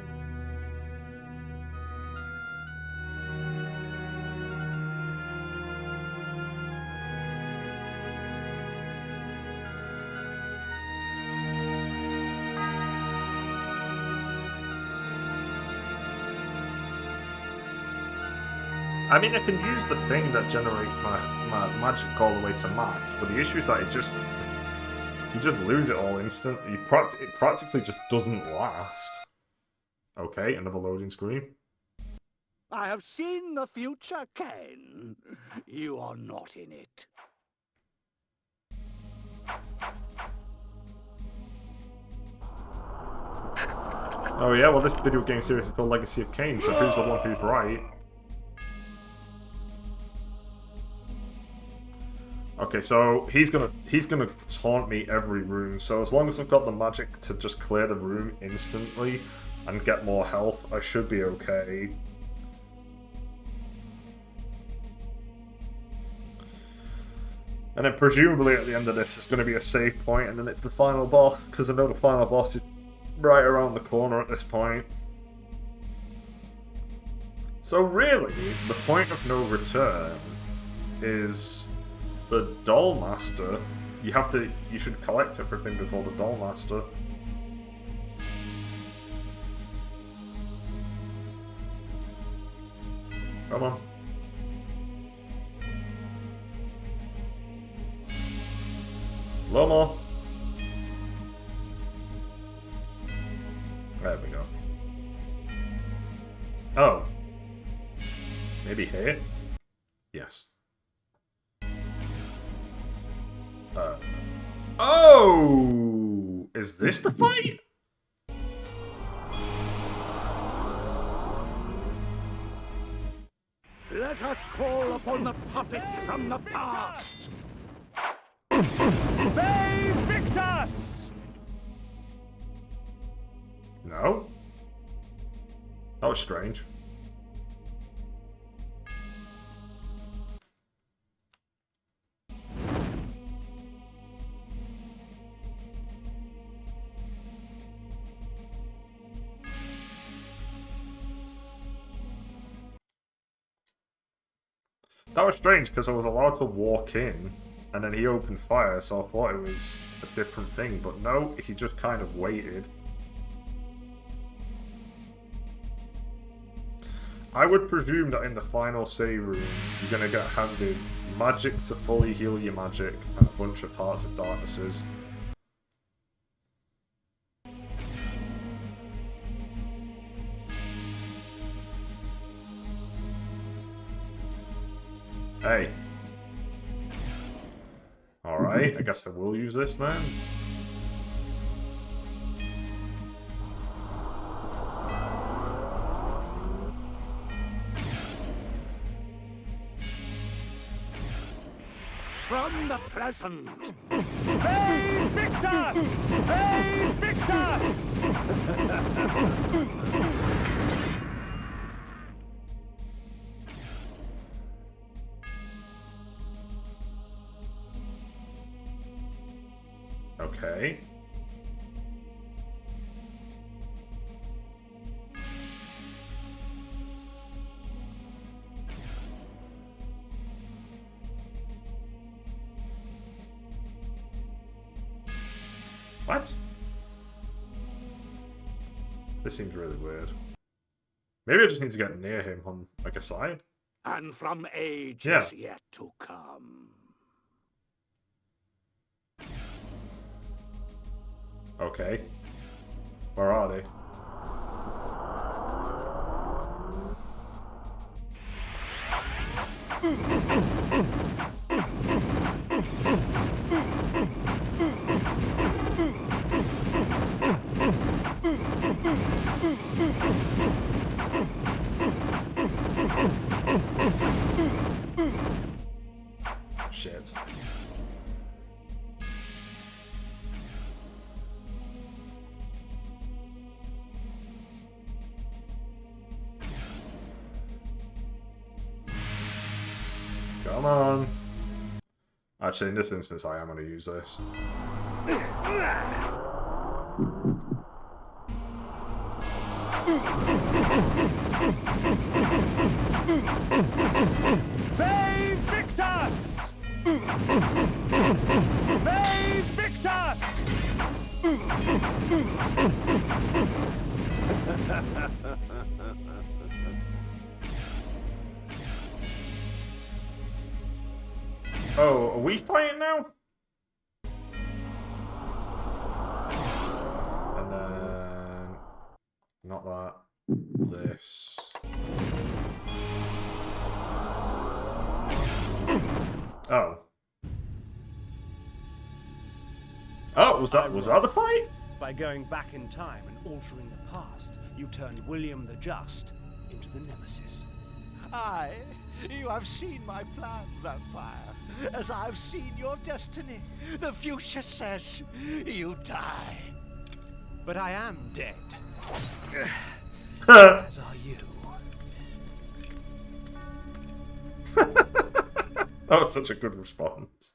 I mean, I can use the thing that generates my magic all the way to max, but the issue is that you just lose it all instantly. It practically just doesn't last. Okay, another loading screen. I have seen the future, Kain. You are not in it. Oh yeah, well this video game series is called Legacy of Kain, so who's the one who's right? Okay, so he's gonna taunt me every room, so as long as I've got the magic to just clear the room instantly and get more health, I should be okay. And then presumably at the end of this it's going to be a save point, and then it's the final boss, because I know the final boss is right around the corner at this point. So really, the point of no return is the Doll Master. You should collect everything before the Doll Master. Come on. Lomo. There we go. Oh. Maybe here? Yes. Oh! Is this the fight? Let us call upon the puppets from the past. Save Victus! No. That was strange. That was strange because I was allowed to walk in and then he opened fire, so I thought it was a different thing, but no, he just kind of waited. I would presume that in the final save room, you're going to get handed magic to fully heal your magic and a bunch of Hearts of Darknesses. Hey. Alright, I guess I will use this then. From the present. Hey, Victor! Hey, Victor! Okay. What? This seems really weird. Maybe I just need to get near him on, like, a side? And from ages Yeah. yet to come. Okay. Where are they? Shit. Come on. Actually, in this instance, I am going to use this. Save Victor! Save Victor! Oh, are we fighting now? And then... Not that. This. Oh. Oh, was that the fight? By going back in time and altering the past, you turned William the Just into the Nemesis. Aye, you have seen my plan, vampire, as I've seen your destiny. The future says you die. But I am dead. As are you. That was such a good response.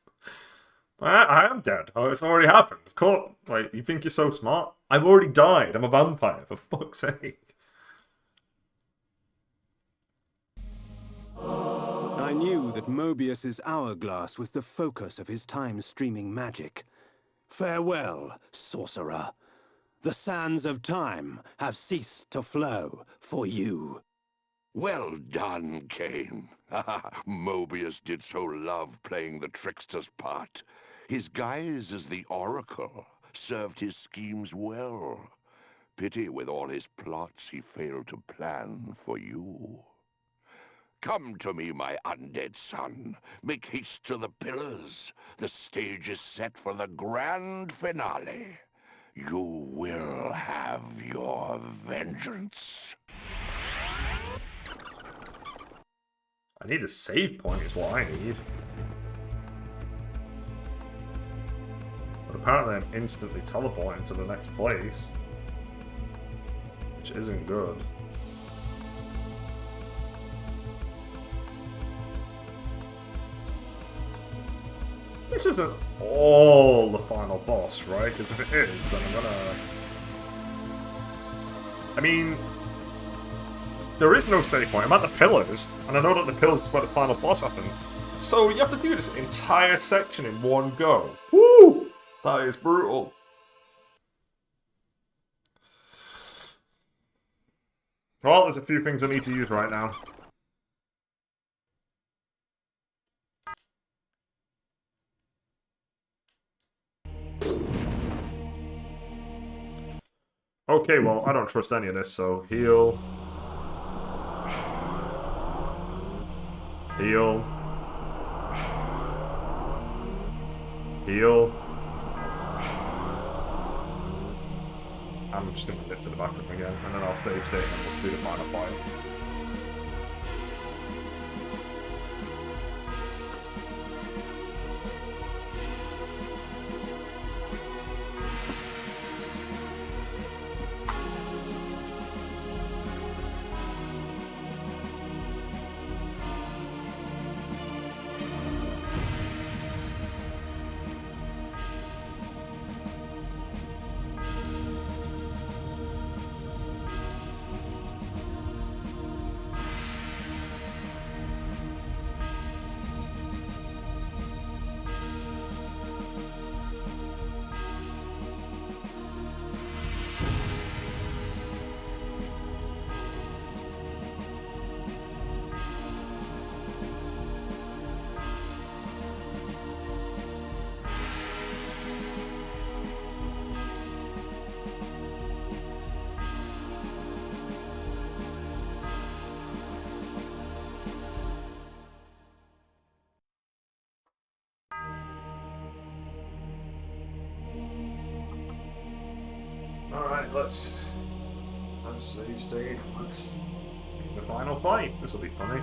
I am dead. Oh, it's already happened. Of course. Like, you think you're so smart? I've already died. I'm a vampire, for fuck's sake. I knew that Mobius's hourglass was the focus of his time-streaming magic. Farewell, sorcerer. The sands of time have ceased to flow for you. Well done, Kain. Mobius did so love playing the trickster's part. His guise as the Oracle served his schemes well. Pity with all his plots he failed to plan for you. Come to me, my undead son. Make haste to the Pillars. The stage is set for the grand finale. You will have your vengeance. I need a save point is what I need. But apparently I'm instantly teleporting to the next place. Which isn't good. This isn't all the final boss, right? Because if it is, then I'm gonna... I mean... There is no save point. I'm at the Pillars, and I know that the Pillars is where the final boss happens. So you have to do this entire section in one go. Woo! That is brutal. Well, there's a few things I need to use right now. Okay, well, I don't trust any of this, so heal. Heal. Heal. I'm just gonna nip to the bathroom again, and then I'll save state and we'll do the final fight. Alright, let's save state. Let's do the final fight. This will be funny.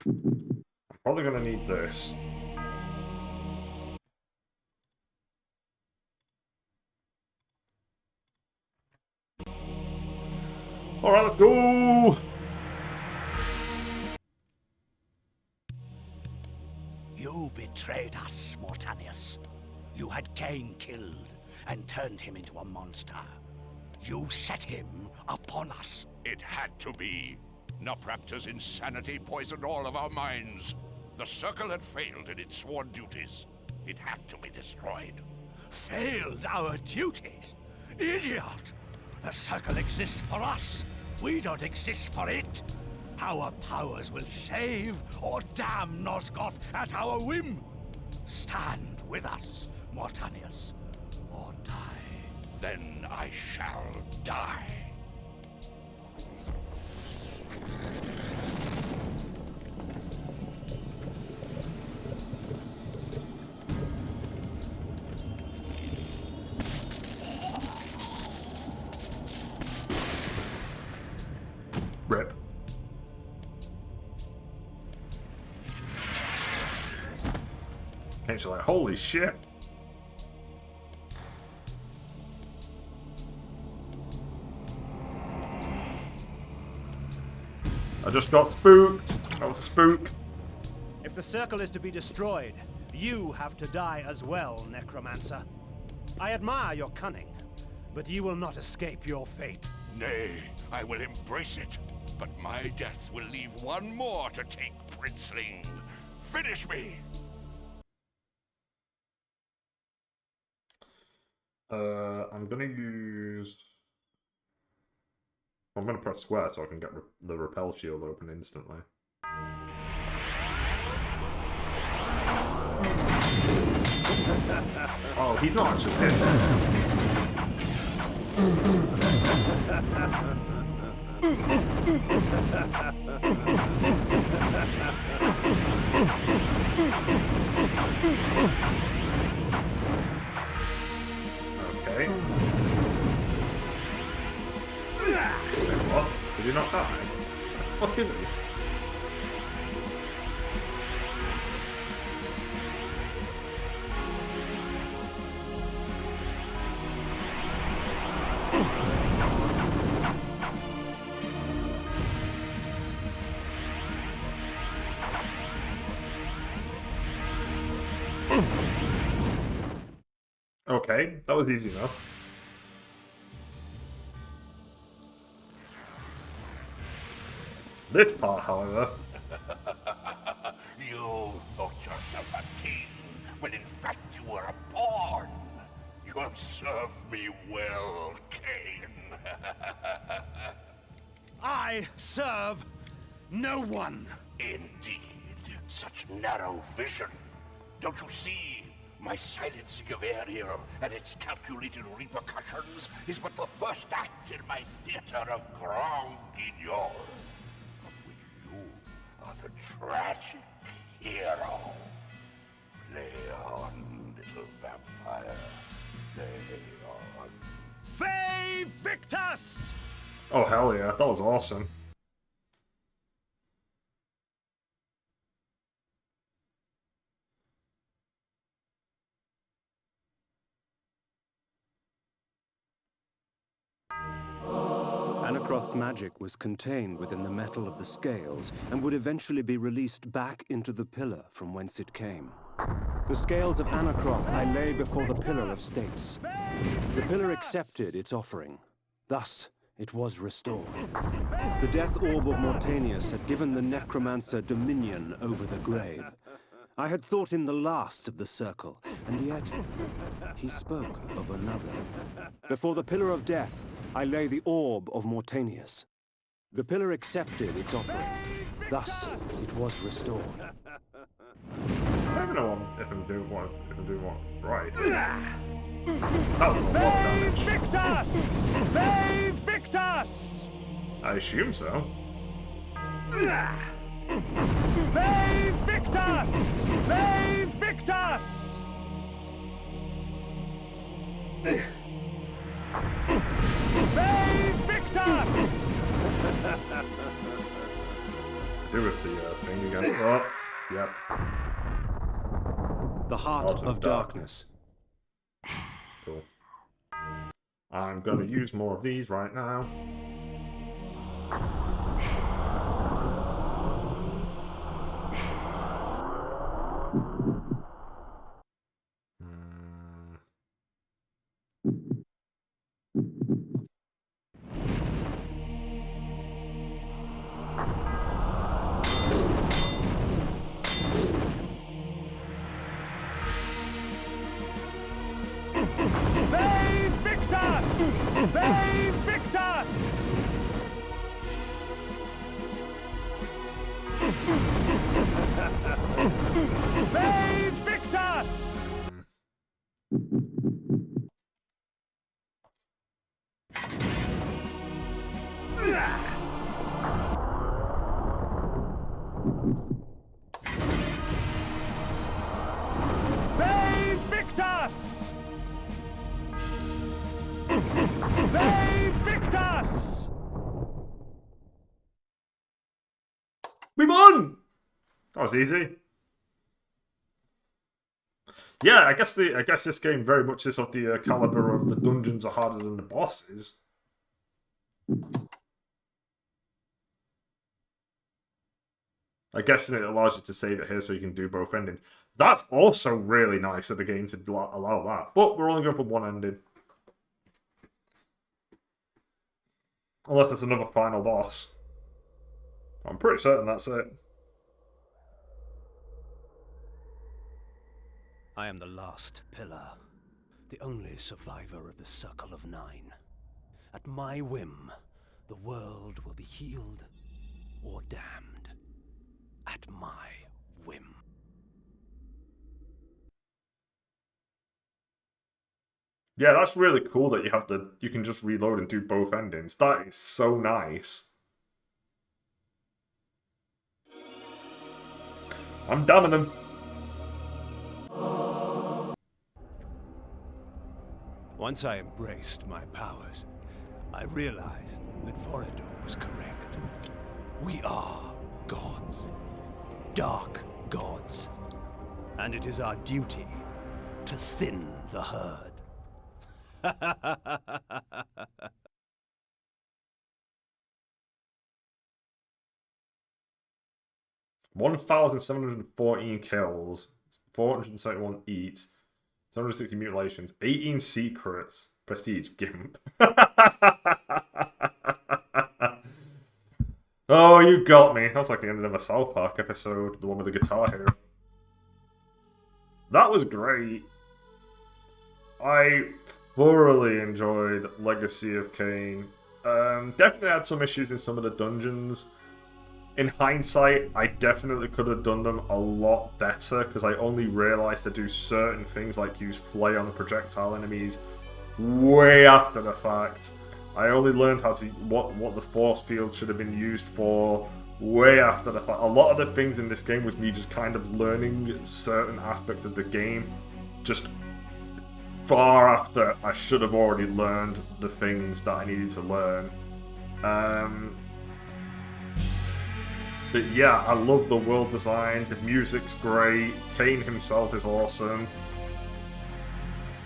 I'm probably gonna need this. Alright, let's go! You betrayed us, Mortanius. You had Kain killed and turned him into a monster. You set him upon us. It had to be. Nupraptor's insanity poisoned all of our minds. The Circle had failed in its sworn duties. It had to be destroyed. Failed our duties? Idiot! The Circle exists for us. We don't exist for it. Our powers will save or damn Nosgoth at our whim. Stand with us, Mortanius, or die. Then I shall die. Rip. And she's like, holy shit. I just got spooked. I was a spook. If the circle is to be destroyed, you have to die as well, Necromancer. I admire your cunning, but you will not escape your fate. Nay, I will embrace it. But my death will leave one more to take, Princeling. Finish me! I'm gonna use... I'm gonna press square so I can get the repel shield open instantly. Oh, he's not actually in there. Okay. Wait, what? Did he not die? What the fuck is he? Okay, that was easy enough. This part, however... You thought yourself a king, when in fact you were a pawn. You have served me well, Kain. I serve no one. Indeed, such narrow vision. Don't you see? My silencing of Ariel and its calculated repercussions is but the first act in my theater of Grand Guignol, of which you are the tragic hero. Play on, little vampire. Play on. Fay Victus! Oh, hell yeah. That was awesome. Anacroth's magic was contained within the metal of the scales and would eventually be released back into the pillar from whence it came. The scales of Anacroth I lay before the Pillar of States. The pillar accepted its offering. Thus, it was restored. The death orb of Mortanius had given the necromancer dominion over the grave. I had thought him the last of the circle, and yet he spoke of another. Before the Pillar of Death, I lay the orb of Mortanius. The pillar accepted its offering. Thus, it was restored. I don't know if I'm doing what right. That was a lot of damage. Fay Victus! I assume so. Fay Victus! Fay Victus! Fay Victus! Do with the thing again. Oh, yep. The Heart of Darkness. Cool. I'm gonna use more of these right now. Fay Victus! Fay Victus! Fay Victus! Fay Victus! Fay Victus! We won! That was easy. Yeah, I guess this game very much is of the caliber of the dungeons are harder than the bosses. I guess it allows you to save it here so you can do both endings. That's also really nice of the game to allow that. But we're only going for one ending. Unless there's another final boss. I'm pretty certain that's it. I am the last pillar, the only survivor of the Circle of Nine. At my whim, the world will be healed or damned. At my whim. Yeah, that's really cool that you can just reload and do both endings. That is so nice. I'm damning him. Once I embraced my powers, I realized that Vorador was correct. We are gods. Dark gods. And it is our duty to thin the herd. 1,714 kills, 471 eats, 760 mutilations. 18 secrets. Prestige. Gimp. Oh, you got me. That's like the end of a South Park episode. The one with the guitar hero. That was great. I thoroughly enjoyed Legacy of Kain. Definitely had some issues in some of the dungeons. In hindsight, I definitely could have done them a lot better because I only realised to do certain things like use flay on projectile enemies way after the fact. I only learned how to what the force field should have been used for way after the fact. A lot of the things in this game was me just kind of learning certain aspects of the game just far after I should have already learned the things that I needed to learn. But yeah, I love the world design, the music's great, Kain himself is awesome.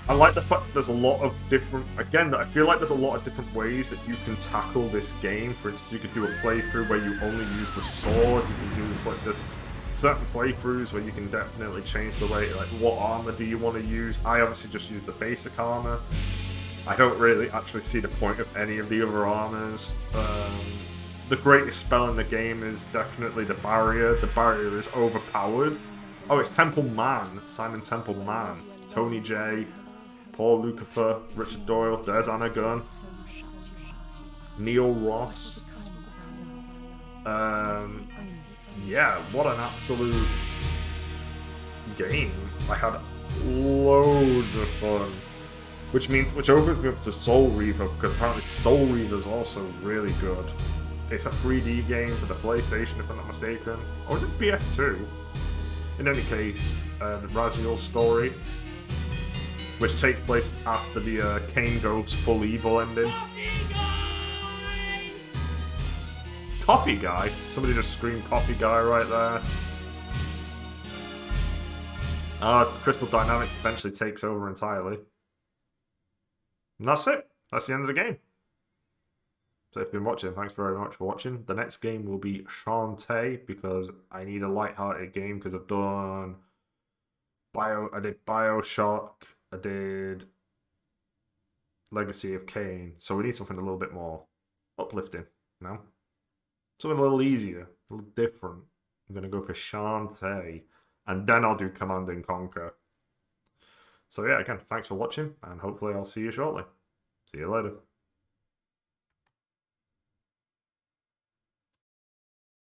I like the fact that there's a lot of different... Again, I feel like there's a lot of different ways that you can tackle this game. For instance, you could do a playthrough where you only use the sword. You can do like this certain playthroughs where you can definitely change the way, like, what armor do you want to use? I obviously just use the basic armor. I don't really actually see the point of any of the other armors. The greatest spell in the game is definitely the barrier. The barrier is overpowered. Oh, it's Temple Man. Simon Temple Man. Tony J. Paul Lucifer, Richard Doyle, there's Anna Gunn, Neil Ross. Yeah, what an absolute game. I had loads of fun. Which opens me up to Soul Reaver, because apparently Soul Reaver is also really good. It's a 3D game for the PlayStation, if I'm not mistaken. Or is it PS2? In any case, the Raziel story, which takes place after the Kain goes full evil ending. Coffee Guy? Somebody just screamed Coffee Guy right there. Crystal Dynamics eventually takes over entirely. And that's it. That's the end of the game. So if you've been watching, thanks very much for watching. The next game will be Shantae, because I need a light-hearted game, because I've done... I did Bioshock, I did Legacy of Kain, so we need something a little bit more uplifting, no? Something a little easier, a little different. I'm going to go for Shantae, and then I'll do Command and Conquer. So yeah, again, thanks for watching, and hopefully I'll see you shortly. See you later.